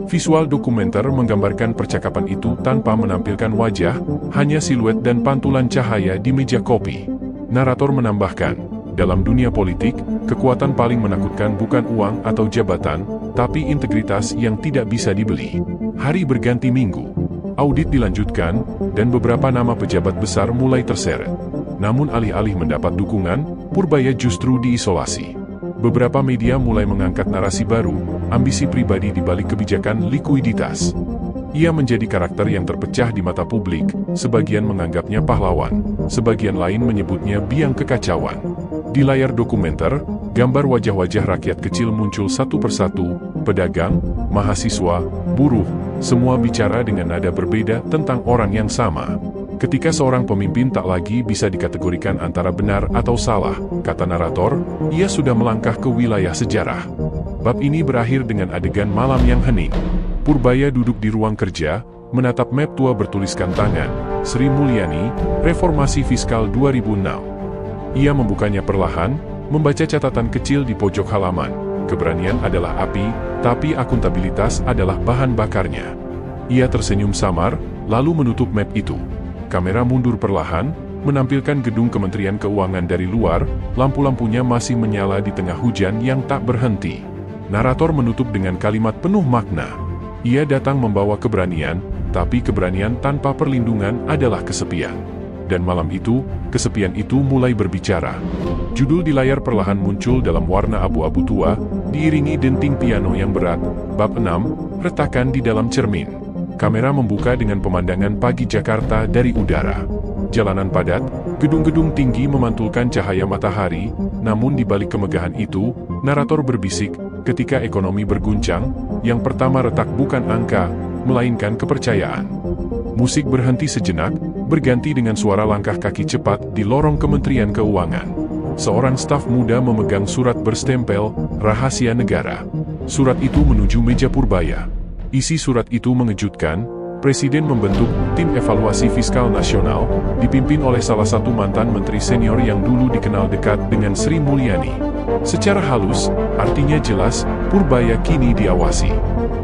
Visual dokumenter menggambarkan percakapan itu tanpa menampilkan wajah, hanya siluet dan pantulan cahaya di meja kopi. Narator menambahkan, dalam dunia politik, kekuatan paling menakutkan bukan uang atau jabatan, tapi integritas yang tidak bisa dibeli. Hari berganti minggu. Audit dilanjutkan, dan beberapa nama pejabat besar mulai terseret. Namun alih-alih mendapat dukungan, Purbaya justru diisolasi. Beberapa media mulai mengangkat narasi baru, ambisi pribadi di balik kebijakan likuiditas. Ia menjadi karakter yang terpecah di mata publik, sebagian menganggapnya pahlawan, sebagian lain menyebutnya biang kekacauan. Di layar dokumenter, gambar wajah-wajah rakyat kecil muncul satu persatu, pedagang, mahasiswa, buruh, semua bicara dengan nada berbeda tentang orang yang sama. Ketika seorang pemimpin tak lagi bisa dikategorikan antara benar atau salah, kata narator, ia sudah melangkah ke wilayah sejarah. Bab ini berakhir dengan adegan malam yang hening. Purbaya duduk di ruang kerja, menatap map tua bertuliskan tangan, Sri Mulyani, Reformasi Fiskal 2006. Ia membukanya perlahan, membaca catatan kecil di pojok halaman. Keberanian adalah api, tapi akuntabilitas adalah bahan bakarnya. Ia tersenyum samar, lalu menutup map itu. Kamera mundur perlahan, menampilkan gedung Kementerian Keuangan dari luar, lampu-lampunya masih menyala di tengah hujan yang tak berhenti. Narator menutup dengan kalimat penuh makna. Ia datang membawa keberanian, tapi keberanian tanpa perlindungan adalah kesepian. Dan malam itu, kesepian itu mulai berbicara. Judul di layar perlahan muncul dalam warna abu-abu tua, diiringi denting piano yang berat, bab 6, retakan di dalam cermin. Kamera membuka dengan pemandangan pagi Jakarta dari udara. Jalanan padat, gedung-gedung tinggi memantulkan cahaya matahari, namun di balik kemegahan itu, narator berbisik, ketika ekonomi berguncang, yang pertama retak bukan angka, melainkan kepercayaan. Musik berhenti sejenak, berganti dengan suara langkah kaki cepat di lorong Kementerian Keuangan. Seorang staf muda memegang surat berstempel, Rahasia Negara. Surat itu menuju meja Purbaya. Isi surat itu mengejutkan. Presiden membentuk tim evaluasi fiskal nasional, dipimpin oleh salah satu mantan menteri senior yang dulu dikenal dekat dengan Sri Mulyani. Secara halus, artinya jelas, Purbaya kini diawasi.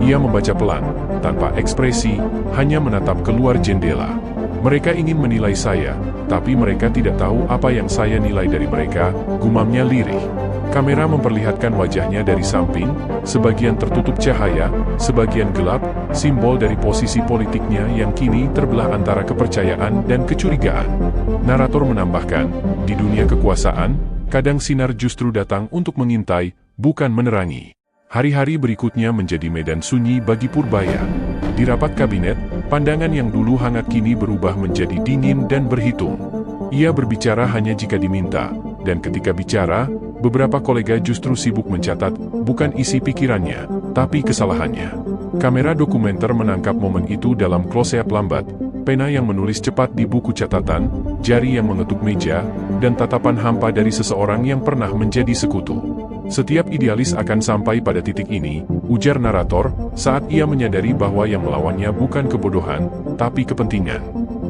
Ia membaca pelan, tanpa ekspresi, hanya menatap keluar jendela. Mereka ingin menilai saya, tapi mereka tidak tahu apa yang saya nilai dari mereka, gumamnya lirih. Kamera memperlihatkan wajahnya dari samping, sebagian tertutup cahaya, sebagian gelap, simbol dari posisi politiknya yang kini terbelah antara kepercayaan dan kecurigaan. Narator menambahkan, di dunia kekuasaan, kadang sinar justru datang untuk mengintai, bukan menerangi. Hari-hari berikutnya menjadi medan sunyi bagi Purbaya. Di rapat kabinet, pandangan yang dulu hangat kini berubah menjadi dingin dan berhitung. Ia berbicara hanya jika diminta, dan ketika bicara, beberapa kolega justru sibuk mencatat, bukan isi pikirannya, tapi kesalahannya. Kamera dokumenter menangkap momen itu dalam close-up lambat, pena yang menulis cepat di buku catatan, jari yang mengetuk meja, dan tatapan hampa dari seseorang yang pernah menjadi sekutu. Setiap idealis akan sampai pada titik ini, ujar narator, saat ia menyadari bahwa yang melawannya bukan kebodohan, tapi kepentingan.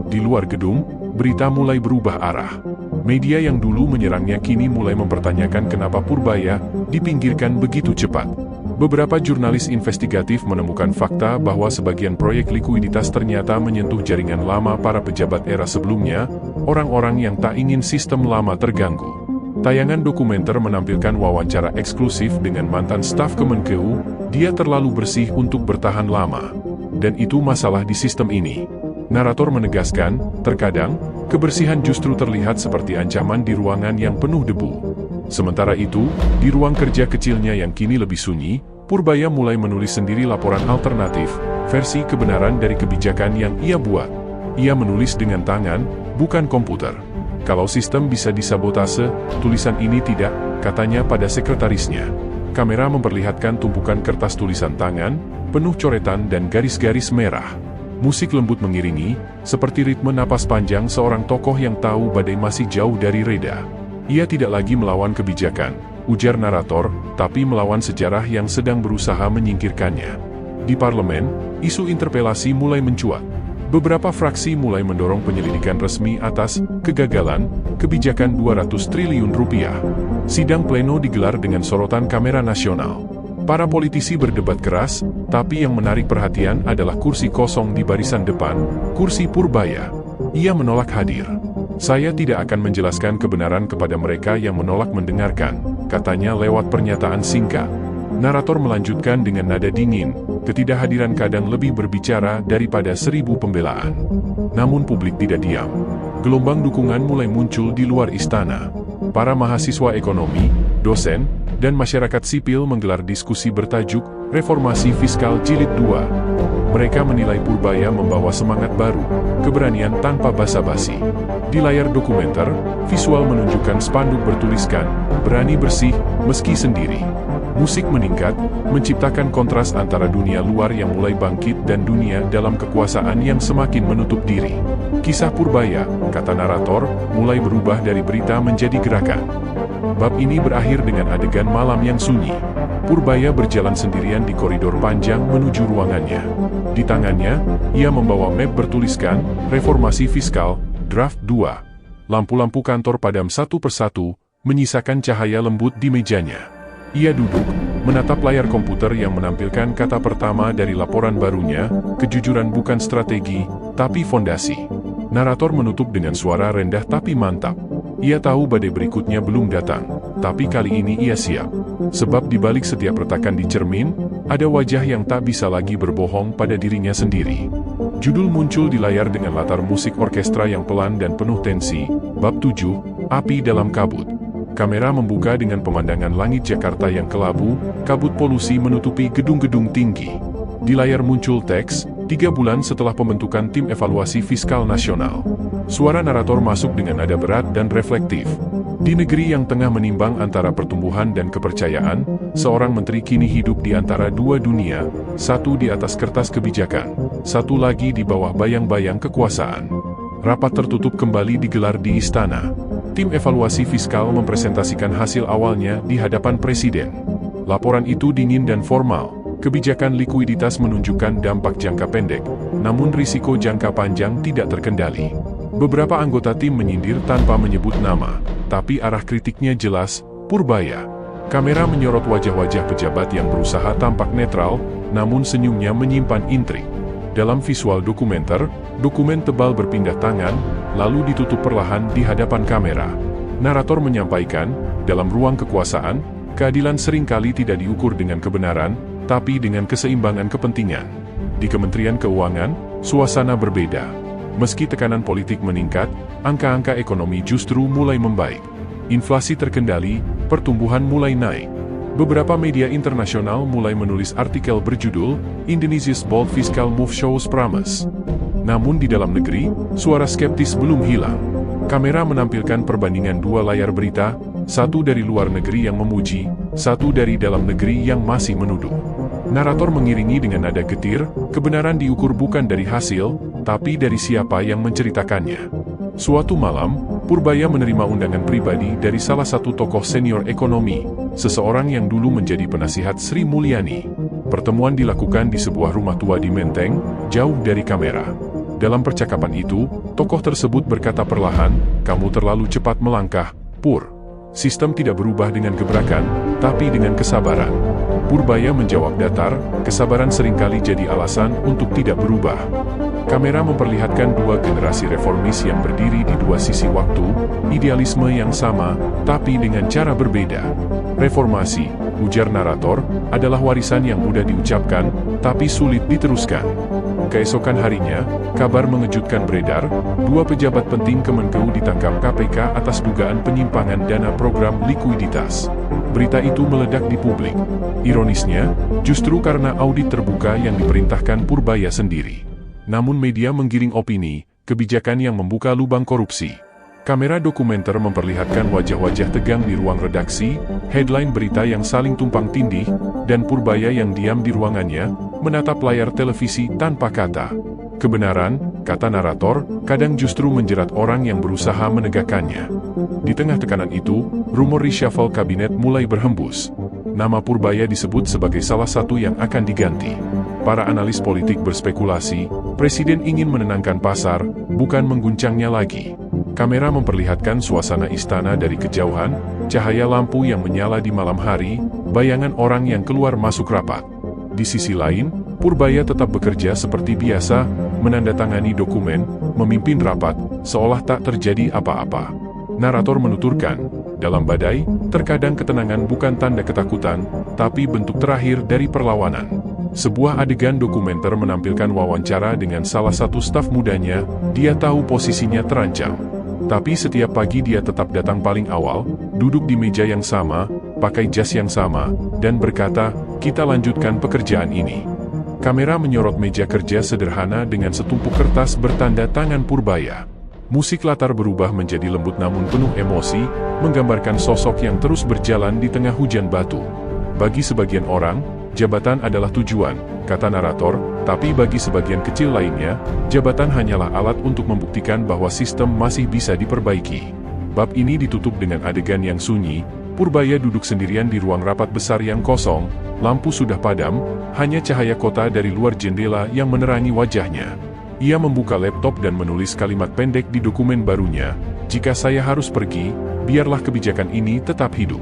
Di luar gedung, berita mulai berubah arah. Media yang dulu menyerangnya kini mulai mempertanyakan kenapa Purbaya dipinggirkan begitu cepat. Beberapa jurnalis investigatif menemukan fakta bahwa sebagian proyek likuiditas ternyata menyentuh jaringan lama para pejabat era sebelumnya, orang-orang yang tak ingin sistem lama terganggu. Tayangan dokumenter menampilkan wawancara eksklusif dengan mantan staf Kemenkeu, dia terlalu bersih untuk bertahan lama. Dan itu masalah di sistem ini. Narator menegaskan, terkadang, kebersihan justru terlihat seperti ancaman di ruangan yang penuh debu. Sementara itu, di ruang kerja kecilnya yang kini lebih sunyi, Purbaya mulai menulis sendiri laporan alternatif, versi kebenaran dari kebijakan yang ia buat. Ia menulis dengan tangan, bukan komputer. Kalau sistem bisa disabotase, tulisan ini tidak, katanya pada sekretarisnya. Kamera memperlihatkan tumpukan kertas tulisan tangan, penuh coretan dan garis-garis merah. Musik lembut mengiringi, seperti ritme napas panjang seorang tokoh yang tahu badai masih jauh dari reda. Ia tidak lagi melawan kebijakan, ujar narator, tapi melawan sejarah yang sedang berusaha menyingkirkannya. Di parlemen, isu interpelasi mulai mencuat. Beberapa fraksi mulai mendorong penyelidikan resmi atas kegagalan kebijakan 200 triliun rupiah. Sidang pleno digelar dengan sorotan kamera nasional. Para politisi berdebat keras, tapi yang menarik perhatian adalah kursi kosong di barisan depan, kursi Purbaya. Ia menolak hadir. Saya tidak akan menjelaskan kebenaran kepada mereka yang menolak mendengarkan, katanya lewat pernyataan singkat. Narator melanjutkan dengan nada dingin, ketidakhadiran kadang lebih berbicara daripada 1000 pembelaan. Namun publik tidak diam. Gelombang dukungan mulai muncul di luar istana. Para mahasiswa ekonomi, dosen, dan masyarakat sipil menggelar diskusi bertajuk Reformasi Fiskal Jilid 2. Mereka menilai Purbaya membawa semangat baru, keberanian tanpa basa-basi. Di layar dokumenter, visual menunjukkan spanduk bertuliskan, berani bersih, meski sendiri. Musik meningkat, menciptakan kontras antara dunia luar yang mulai bangkit dan dunia dalam kekuasaan yang semakin menutup diri. Kisah Purbaya, kata narator, mulai berubah dari berita menjadi gerakan. Bab ini berakhir dengan adegan malam yang sunyi. Purbaya berjalan sendirian di koridor panjang menuju ruangannya. Di tangannya, ia membawa map bertuliskan, Reformasi Fiskal, Draft 2. Lampu-lampu kantor padam satu persatu, menyisakan cahaya lembut di mejanya. Ia duduk, menatap layar komputer yang menampilkan kata pertama dari laporan barunya, kejujuran bukan strategi, tapi fondasi. Narator menutup dengan suara rendah tapi mantap. Ia tahu badai berikutnya belum datang, tapi kali ini ia siap. Sebab di balik setiap retakan di cermin, ada wajah yang tak bisa lagi berbohong pada dirinya sendiri. Judul muncul di layar dengan latar musik orkestra yang pelan dan penuh tensi, Bab 7, Api dalam Kabut. Kamera membuka dengan pemandangan langit Jakarta yang kelabu, kabut polusi menutupi gedung-gedung tinggi. Di layar muncul teks, 3 bulan setelah pembentukan Tim Evaluasi Fiskal Nasional. Suara narator masuk dengan nada berat dan reflektif. Di negeri yang tengah menimbang antara pertumbuhan dan kepercayaan, seorang menteri kini hidup di antara dua dunia, satu di atas kertas kebijakan, satu lagi di bawah bayang-bayang kekuasaan. Rapat tertutup kembali digelar di istana. Tim evaluasi fiskal mempresentasikan hasil awalnya di hadapan Presiden. Laporan itu dingin dan formal. Kebijakan likuiditas menunjukkan dampak jangka pendek, namun risiko jangka panjang tidak terkendali. Beberapa anggota tim menyindir tanpa menyebut nama, tapi arah kritiknya jelas, Purbaya. Kamera menyorot wajah-wajah pejabat yang berusaha tampak netral, namun senyumnya menyimpan intrik. Dalam visual dokumenter, dokumen tebal berpindah tangan, lalu ditutup perlahan di hadapan kamera. Narator menyampaikan, dalam ruang kekuasaan, keadilan seringkali tidak diukur dengan kebenaran, tapi dengan keseimbangan kepentingan. Di Kementerian Keuangan, suasana berbeda. Meski tekanan politik meningkat, angka-angka ekonomi justru mulai membaik. Inflasi terkendali, pertumbuhan mulai naik. Beberapa media internasional mulai menulis artikel berjudul, Indonesia's Bold Fiscal Move Shows Promise. Namun di dalam negeri, suara skeptis belum hilang. Kamera menampilkan perbandingan dua layar berita, satu dari luar negeri yang memuji, satu dari dalam negeri yang masih menuduh. Narator mengiringi dengan nada getir, kebenaran diukur bukan dari hasil, tapi dari siapa yang menceritakannya. Suatu malam, Purbaya menerima undangan pribadi dari salah satu tokoh senior ekonomi, seseorang yang dulu menjadi penasihat Sri Mulyani. Pertemuan dilakukan di sebuah rumah tua di Menteng, jauh dari kamera. Dalam percakapan itu, tokoh tersebut berkata perlahan, "Kamu terlalu cepat melangkah, Pur. Sistem tidak berubah dengan gebrakan, tapi dengan kesabaran." Purbaya menjawab datar, kesabaran seringkali jadi alasan untuk tidak berubah. Kamera memperlihatkan dua generasi reformis yang berdiri di dua sisi waktu, idealisme yang sama, tapi dengan cara berbeda. Reformasi, ujar narator, adalah warisan yang mudah diucapkan, tapi sulit diteruskan. Keesokan harinya, kabar mengejutkan beredar, dua pejabat penting Kemenkeu ditangkap KPK atas dugaan penyimpangan dana program likuiditas. Berita itu meledak di publik. Ironisnya, justru karena audit terbuka yang diperintahkan Purbaya sendiri. Namun media menggiring opini, kebijakan yang membuka lubang korupsi. Kamera dokumenter memperlihatkan wajah-wajah tegang di ruang redaksi, headline berita yang saling tumpang tindih, dan Purbaya yang diam di ruangannya, menatap layar televisi tanpa kata. Kebenaran, kata narator, kadang justru menjerat orang yang berusaha menegakkannya. Di tengah tekanan itu, rumor reshuffle kabinet mulai berhembus. Nama Purbaya disebut sebagai salah satu yang akan diganti. Para analis politik berspekulasi, Presiden ingin menenangkan pasar, bukan mengguncangnya lagi. Kamera memperlihatkan suasana istana dari kejauhan, cahaya lampu yang menyala di malam hari, bayangan orang yang keluar masuk rapat. Di sisi lain, Purbaya tetap bekerja seperti biasa, menandatangani dokumen, memimpin rapat, seolah tak terjadi apa-apa. Narator menuturkan, dalam badai, terkadang ketenangan bukan tanda ketakutan, tapi bentuk terakhir dari perlawanan. Sebuah adegan dokumenter menampilkan wawancara dengan salah satu staf mudanya, dia tahu posisinya terancam. Tapi setiap pagi dia tetap datang paling awal, duduk di meja yang sama, pakai jas yang sama, dan berkata, "Kita lanjutkan pekerjaan ini." Kamera menyorot meja kerja sederhana dengan setumpuk kertas bertanda tangan Purbaya. Musik latar berubah menjadi lembut namun penuh emosi, menggambarkan sosok yang terus berjalan di tengah hujan batu. Bagi sebagian orang, jabatan adalah tujuan, kata narator, tapi bagi sebagian kecil lainnya, jabatan hanyalah alat untuk membuktikan bahwa sistem masih bisa diperbaiki. Bab ini ditutup dengan adegan yang sunyi, Purbaya duduk sendirian di ruang rapat besar yang kosong, lampu sudah padam, hanya cahaya kota dari luar jendela yang menerangi wajahnya. Ia membuka laptop dan menulis kalimat pendek di dokumen barunya, "Jika saya harus pergi, biarlah kebijakan ini tetap hidup."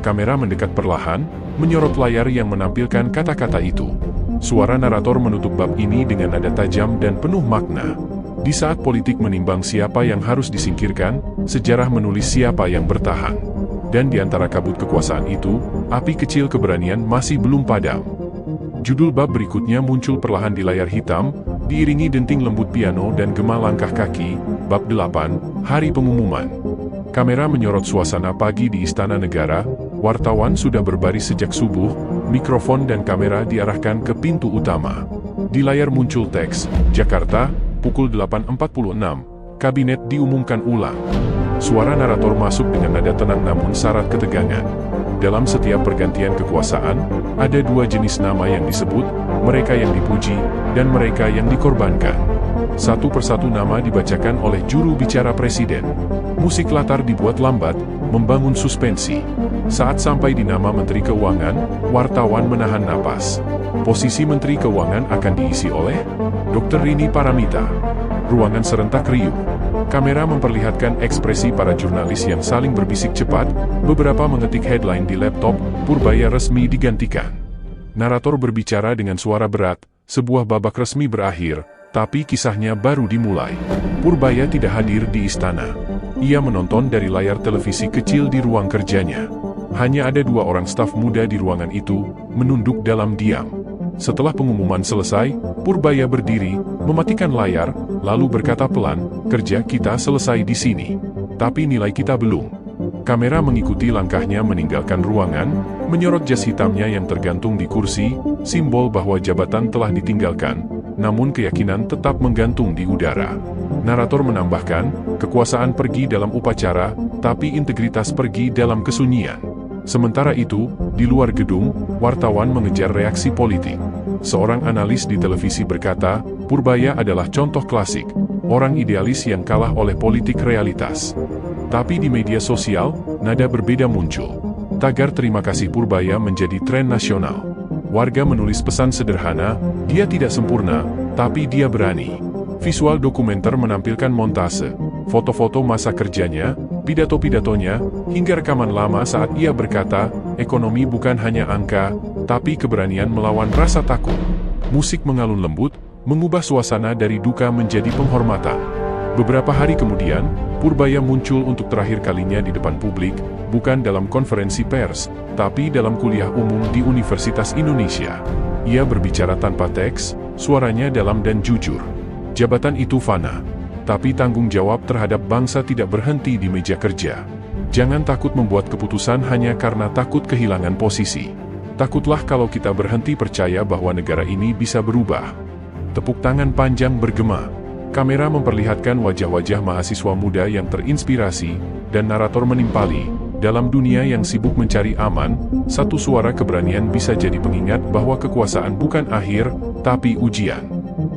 Kamera mendekat perlahan, menyorot layar yang menampilkan kata-kata itu. Suara narator menutup bab ini dengan nada tajam dan penuh makna. Di saat politik menimbang siapa yang harus disingkirkan, sejarah menulis siapa yang bertahan. Dan di antara kabut kekuasaan itu, api kecil keberanian masih belum padam. Judul bab berikutnya muncul perlahan di layar hitam, diiringi denting lembut piano dan gema langkah kaki. Bab 8, Hari Pengumuman. Kamera menyorot suasana pagi di Istana Negara, wartawan sudah berbaris sejak subuh, mikrofon dan kamera diarahkan ke pintu utama. Di layar muncul teks, Jakarta, pukul 8.46, Kabinet diumumkan ulang. Suara narator masuk dengan nada tenang namun syarat ketegangan. Dalam setiap pergantian kekuasaan, ada dua jenis nama yang disebut, mereka yang dipuji, dan mereka yang dikorbankan. Satu persatu nama dibacakan oleh juru bicara presiden. Musik latar dibuat lambat, membangun suspensi. Saat sampai di nama Menteri Keuangan, wartawan menahan napas. Posisi Menteri Keuangan akan diisi oleh Dr. Rini Paramita. Ruangan serentak riuh. Kamera memperlihatkan ekspresi para jurnalis yang saling berbisik cepat, beberapa mengetik headline di laptop, Purbaya resmi digantikan. Narator berbicara dengan suara berat, sebuah babak resmi berakhir, tapi kisahnya baru dimulai. Purbaya tidak hadir di istana. Ia menonton dari layar televisi kecil di ruang kerjanya. Hanya ada 2 orang staf muda di ruangan itu, menunduk dalam diam. Setelah pengumuman selesai, Purbaya berdiri, mematikan layar, lalu berkata pelan, "Kerja kita selesai di sini. Tapi nilai kita belum." Kamera mengikuti langkahnya meninggalkan ruangan, menyorot jas hitamnya yang tergantung di kursi, simbol bahwa jabatan telah ditinggalkan, namun keyakinan tetap menggantung di udara. Narator menambahkan, kekuasaan pergi dalam upacara, tapi integritas pergi dalam kesunyian. Sementara itu, di luar gedung, wartawan mengejar reaksi politik. Seorang analis di televisi berkata, Purbaya adalah contoh klasik, orang idealis yang kalah oleh politik realitas. Tapi di media sosial, nada berbeda muncul. Tagar terima kasih Purbaya menjadi tren nasional. Warga menulis pesan sederhana, dia tidak sempurna, tapi dia berani. Visual dokumenter menampilkan montase, foto-foto masa kerjanya, pidato-pidatonya, hingga rekaman lama saat ia berkata, ekonomi bukan hanya angka, tapi keberanian melawan rasa takut. Musik mengalun lembut, mengubah suasana dari duka menjadi penghormatan. Beberapa hari kemudian, Purbaya muncul untuk terakhir kalinya di depan publik, bukan dalam konferensi pers, tapi dalam kuliah umum di Universitas Indonesia. Ia berbicara tanpa teks, suaranya dalam dan jujur. Jabatan itu fana, tapi tanggung jawab terhadap bangsa tidak berhenti di meja kerja. Jangan takut membuat keputusan hanya karena takut kehilangan posisi. Takutlah kalau kita berhenti percaya bahwa negara ini bisa berubah. Tepuk tangan panjang bergema. Kamera memperlihatkan wajah-wajah mahasiswa muda yang terinspirasi, dan narator menimpali. Dalam dunia yang sibuk mencari aman, satu suara keberanian bisa jadi pengingat bahwa kekuasaan bukan akhir, tapi ujian.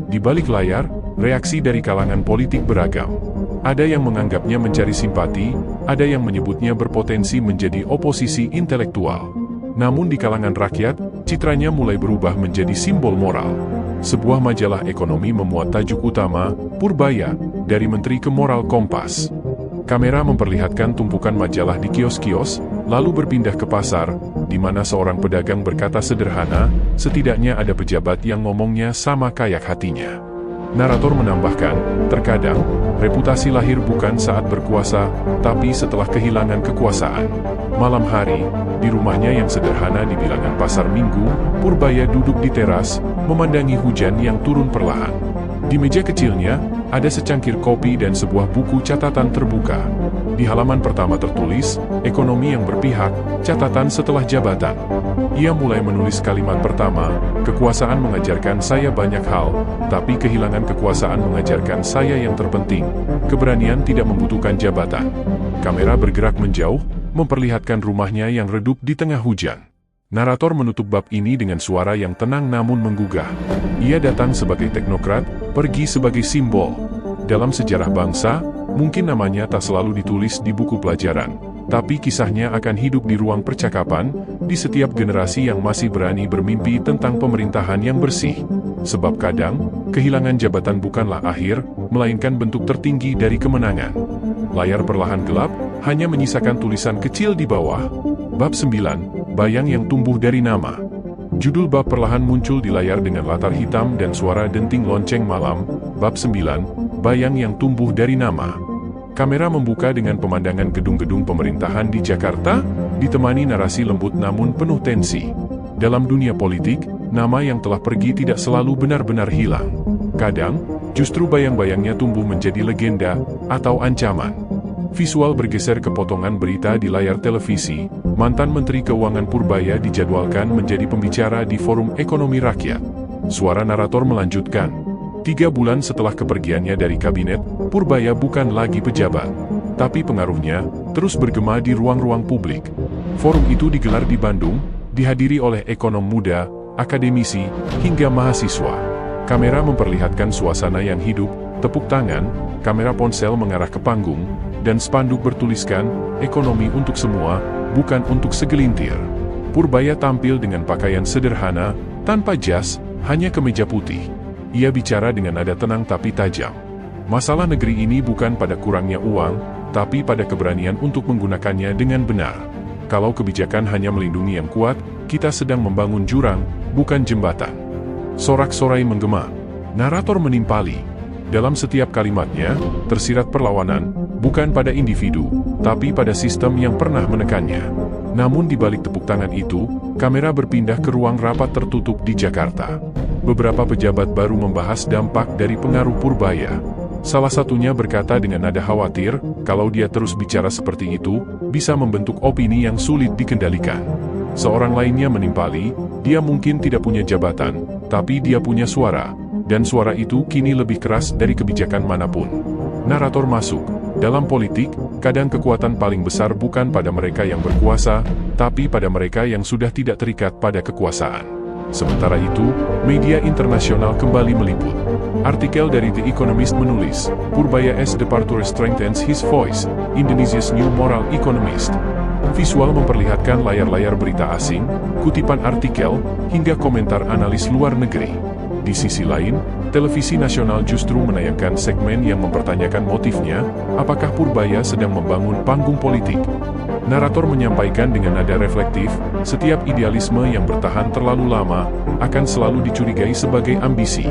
Di balik layar, reaksi dari kalangan politik beragam. Ada yang menganggapnya mencari simpati, ada yang menyebutnya berpotensi menjadi oposisi intelektual. Namun di kalangan rakyat, citranya mulai berubah menjadi simbol moral. Sebuah majalah ekonomi memuat tajuk utama, Purbaya, dari Menteri ke Moral Kompas. Kamera memperlihatkan tumpukan majalah di kios-kios, lalu berpindah ke pasar, di mana seorang pedagang berkata sederhana, setidaknya ada pejabat yang ngomongnya sama kayak hatinya. Narator menambahkan, terkadang, reputasi lahir bukan saat berkuasa, tapi setelah kehilangan kekuasaan. Malam hari, di rumahnya yang sederhana di bilangan Pasar Minggu, Purbaya duduk di teras, memandangi hujan yang turun perlahan. Di meja kecilnya, ada secangkir kopi dan sebuah buku catatan terbuka. Di halaman pertama tertulis, ekonomi yang berpihak, catatan setelah jabatan. Ia mulai menulis kalimat pertama, kekuasaan mengajarkan saya banyak hal, tapi kehilangan kekuasaan mengajarkan saya yang terpenting, keberanian tidak membutuhkan jabatan. Kamera bergerak menjauh, memperlihatkan rumahnya yang redup di tengah hujan. Narator menutup bab ini dengan suara yang tenang namun menggugah. Ia datang sebagai teknokrat, pergi sebagai simbol. Dalam sejarah bangsa, mungkin namanya tak selalu ditulis di buku pelajaran, tapi kisahnya akan hidup di ruang percakapan, di setiap generasi yang masih berani bermimpi tentang pemerintahan yang bersih. Sebab kadang, kehilangan jabatan bukanlah akhir, melainkan bentuk tertinggi dari kemenangan. Layar perlahan gelap, hanya menyisakan tulisan kecil di bawah. Bab 9, Bayang yang tumbuh dari nama. Judul bab perlahan muncul di layar dengan latar hitam dan suara denting lonceng malam. Bab 9, Bayang yang tumbuh dari nama. Kamera membuka dengan pemandangan gedung-gedung pemerintahan di Jakarta, ditemani narasi lembut namun penuh tensi. Dalam dunia politik, nama yang telah pergi tidak selalu benar-benar hilang. Kadang, justru bayang-bayangnya tumbuh menjadi legenda atau ancaman. Visual bergeser ke potongan berita di layar televisi. Mantan Menteri Keuangan Purbaya dijadwalkan menjadi pembicara di Forum Ekonomi Rakyat. Suara narator melanjutkan, 3 bulan setelah kepergiannya dari kabinet, Purbaya bukan lagi pejabat, tapi pengaruhnya terus bergema di ruang-ruang publik. Forum itu digelar di Bandung, dihadiri oleh ekonom muda, akademisi, hingga mahasiswa. Kamera memperlihatkan suasana yang hidup, tepuk tangan, kamera ponsel mengarah ke panggung, dan spanduk bertuliskan, ekonomi untuk semua, bukan untuk segelintir. Purbaya tampil dengan pakaian sederhana, tanpa jas, hanya kemeja putih. Ia bicara dengan nada tenang tapi tajam. Masalah negeri ini bukan pada kurangnya uang, tapi pada keberanian untuk menggunakannya dengan benar. Kalau kebijakan hanya melindungi yang kuat, kita sedang membangun jurang, bukan jembatan. Sorak-sorai menggema. Narator menimpali. Dalam setiap kalimatnya, tersirat perlawanan, bukan pada individu, tapi pada sistem yang pernah menekannya. Namun di balik tepuk tangan itu, kamera berpindah ke ruang rapat tertutup di Jakarta. Beberapa pejabat baru membahas dampak dari pengaruh Purbaya. Salah satunya berkata dengan nada khawatir, kalau dia terus bicara seperti itu, bisa membentuk opini yang sulit dikendalikan. Seorang lainnya menimpali, dia mungkin tidak punya jabatan, tapi dia punya suara, dan suara itu kini lebih keras dari kebijakan manapun. Narator masuk. Dalam politik, kadang kekuatan paling besar bukan pada mereka yang berkuasa, tapi pada mereka yang sudah tidak terikat pada kekuasaan. Sementara itu, media internasional kembali meliput. Artikel dari The Economist menulis, Purbaya as Departure strengthens his voice, Indonesia's new moral economist. Visual memperlihatkan layar-layar berita asing, kutipan artikel, hingga komentar analis luar negeri. Di sisi lain, televisi nasional justru menayangkan segmen yang mempertanyakan motifnya, apakah Purbaya sedang membangun panggung politik. Narator menyampaikan dengan nada reflektif, setiap idealisme yang bertahan terlalu lama, akan selalu dicurigai sebagai ambisi.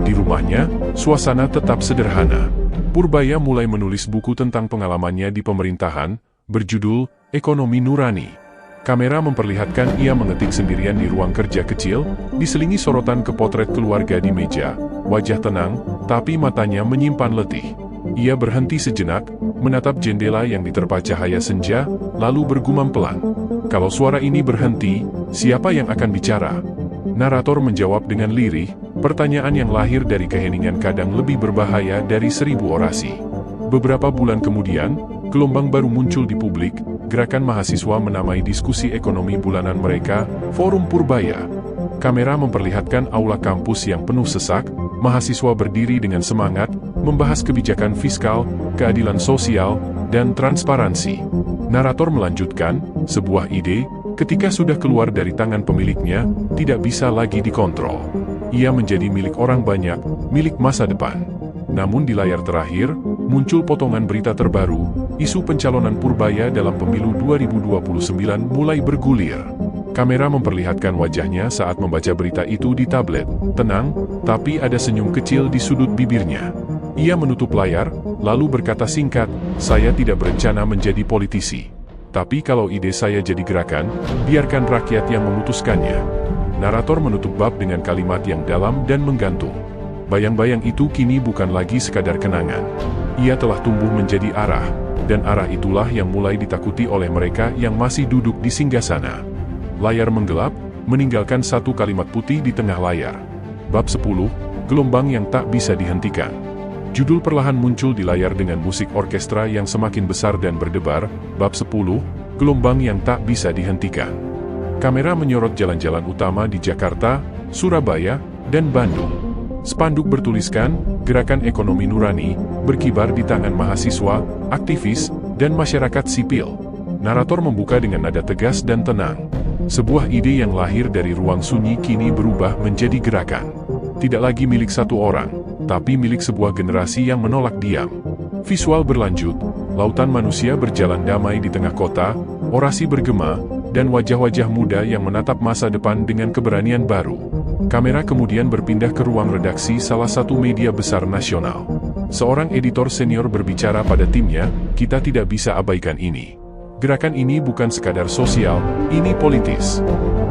Di rumahnya, suasana tetap sederhana. Purbaya mulai menulis buku tentang pengalamannya di pemerintahan, berjudul, Ekonomi Nurani. Kamera memperlihatkan ia mengetik sendirian di ruang kerja kecil, diselingi sorotan ke potret keluarga di meja, wajah tenang, tapi matanya menyimpan letih. Ia berhenti sejenak, menatap jendela yang diterpa cahaya senja, lalu bergumam pelan. Kalau suara ini berhenti, siapa yang akan bicara? Narator menjawab dengan lirih, pertanyaan yang lahir dari keheningan kadang lebih berbahaya dari 1000 orasi. Beberapa bulan kemudian, gelombang baru muncul di publik, gerakan mahasiswa menamai diskusi ekonomi bulanan mereka, Forum Purbaya. Kamera memperlihatkan aula kampus yang penuh sesak, mahasiswa berdiri dengan semangat, membahas kebijakan fiskal, keadilan sosial, dan transparansi. Narator melanjutkan, sebuah ide, ketika sudah keluar dari tangan pemiliknya, tidak bisa lagi dikontrol. Ia menjadi milik orang banyak, milik masa depan. Namun di layar terakhir, muncul potongan berita terbaru, isu pencalonan Purbaya dalam pemilu 2029 mulai bergulir. Kamera memperlihatkan wajahnya saat membaca berita itu di tablet, tenang, tapi ada senyum kecil di sudut bibirnya. Ia menutup layar, lalu berkata singkat, saya tidak berencana menjadi politisi. Tapi kalau ide saya jadi gerakan, biarkan rakyat yang memutuskannya. Narator menutup bab dengan kalimat yang dalam dan menggantung. Bayang-bayang itu kini bukan lagi sekadar kenangan. Ia telah tumbuh menjadi arah, dan arah itulah yang mulai ditakuti oleh mereka yang masih duduk di singgasana. Layar menggelap, meninggalkan satu kalimat putih di tengah layar. Bab 10, Gelombang yang tak bisa dihentikan. Judul perlahan muncul di layar dengan musik orkestra yang semakin besar dan berdebar, Bab 10, Gelombang yang tak bisa dihentikan. Kamera menyorot jalan-jalan utama di Jakarta, Surabaya, dan Bandung. Spanduk bertuliskan, Gerakan Ekonomi Nurani, berkibar di tangan mahasiswa, aktivis, dan masyarakat sipil. Narator membuka dengan nada tegas dan tenang. Sebuah ide yang lahir dari ruang sunyi kini berubah menjadi gerakan. Tidak lagi milik satu orang, tapi milik sebuah generasi yang menolak diam. Visual berlanjut, lautan manusia berjalan damai di tengah kota, orasi bergema, dan wajah-wajah muda yang menatap masa depan dengan keberanian baru. Kamera kemudian berpindah ke ruang redaksi salah satu media besar nasional. Seorang editor senior berbicara pada timnya, kita tidak bisa abaikan ini. Gerakan ini bukan sekadar sosial, ini politis.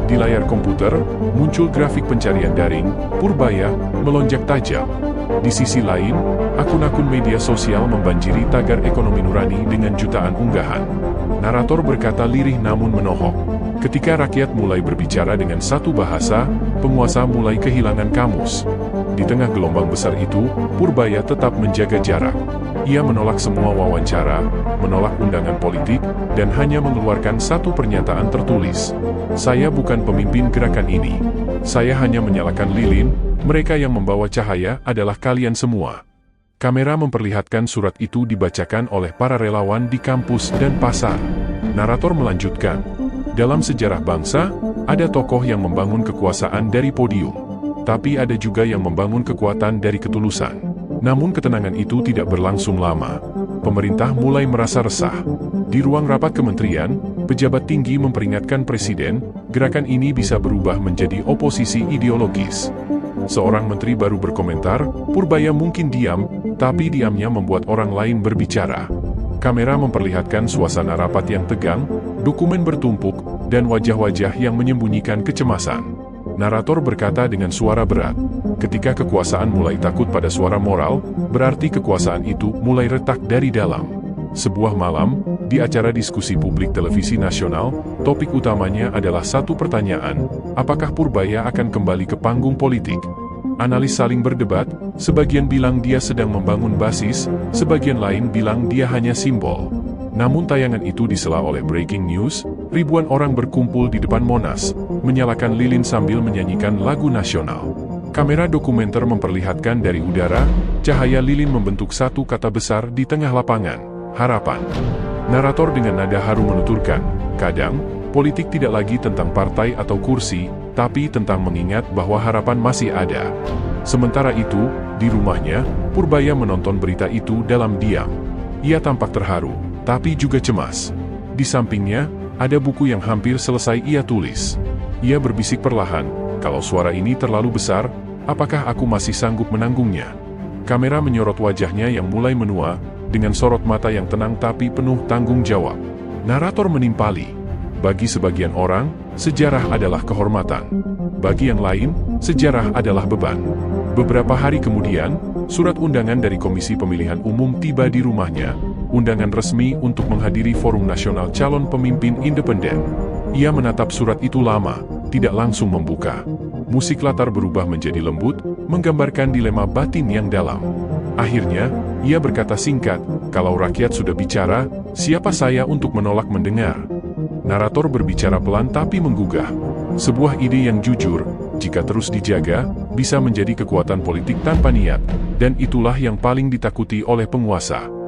Di layar komputer, muncul grafik pencarian daring, Purbaya, melonjak tajam. Di sisi lain, akun-akun media sosial membanjiri tagar Ekonomi Nurani dengan jutaan unggahan. Narator berkata lirih namun menohok. Ketika rakyat mulai berbicara dengan satu bahasa, penguasa mulai kehilangan kamus. Di tengah gelombang besar itu, Purbaya tetap menjaga jarak. Ia menolak semua wawancara, menolak undangan politik, dan hanya mengeluarkan satu pernyataan tertulis. Saya bukan pemimpin gerakan ini. Saya hanya menyalakan lilin, mereka yang membawa cahaya adalah kalian semua. Kamera memperlihatkan surat itu dibacakan oleh para relawan di kampus dan pasar. Narator melanjutkan, dalam sejarah bangsa, ada tokoh yang membangun kekuasaan dari podium. Tapi ada juga yang membangun kekuatan dari ketulusan. Namun ketenangan itu tidak berlangsung lama. Pemerintah mulai merasa resah. Di ruang rapat kementerian, pejabat tinggi memperingatkan presiden, gerakan ini bisa berubah menjadi oposisi ideologis. Seorang menteri baru berkomentar, Purbaya mungkin diam, tapi diamnya membuat orang lain berbicara. Kamera memperlihatkan suasana rapat yang tegang, dokumen bertumpuk, dan wajah-wajah yang menyembunyikan kecemasan. Narator berkata dengan suara berat, ketika kekuasaan mulai takut pada suara moral, berarti kekuasaan itu mulai retak dari dalam. Sebuah malam, di acara diskusi publik televisi nasional, topik utamanya adalah satu pertanyaan, apakah Purbaya akan kembali ke panggung politik? Analis saling berdebat, sebagian bilang dia sedang membangun basis, sebagian lain bilang dia hanya simbol. Namun tayangan itu disela oleh breaking news, ribuan orang berkumpul di depan Monas, menyalakan lilin sambil menyanyikan lagu nasional. Kamera dokumenter memperlihatkan dari udara, cahaya lilin membentuk satu kata besar di tengah lapangan, harapan. Narator dengan nada haru menuturkan, kadang, politik tidak lagi tentang partai atau kursi, tapi tentang mengingat bahwa harapan masih ada. Sementara itu, di rumahnya, Purbaya menonton berita itu dalam diam. Ia tampak terharu, tapi juga cemas. Di sampingnya, ada buku yang hampir selesai ia tulis. Ia berbisik perlahan, kalau suara ini terlalu besar, apakah aku masih sanggup menanggungnya? Kamera menyorot wajahnya yang mulai menua, dengan sorot mata yang tenang tapi penuh tanggung jawab. Narator menimpali. Bagi sebagian orang, sejarah adalah kehormatan. Bagi yang lain, sejarah adalah beban. Beberapa hari kemudian, surat undangan dari Komisi Pemilihan Umum tiba di rumahnya, undangan resmi untuk menghadiri Forum Nasional Calon Pemimpin Independen. Ia menatap surat itu lama, tidak langsung membuka. Musik latar berubah menjadi lembut, menggambarkan dilema batin yang dalam. Akhirnya, ia berkata singkat, kalau rakyat sudah bicara, siapa saya untuk menolak mendengar? Narator berbicara pelan tapi menggugah. Sebuah ide yang jujur, jika terus dijaga, bisa menjadi kekuatan politik tanpa niat, dan itulah yang paling ditakuti oleh penguasa.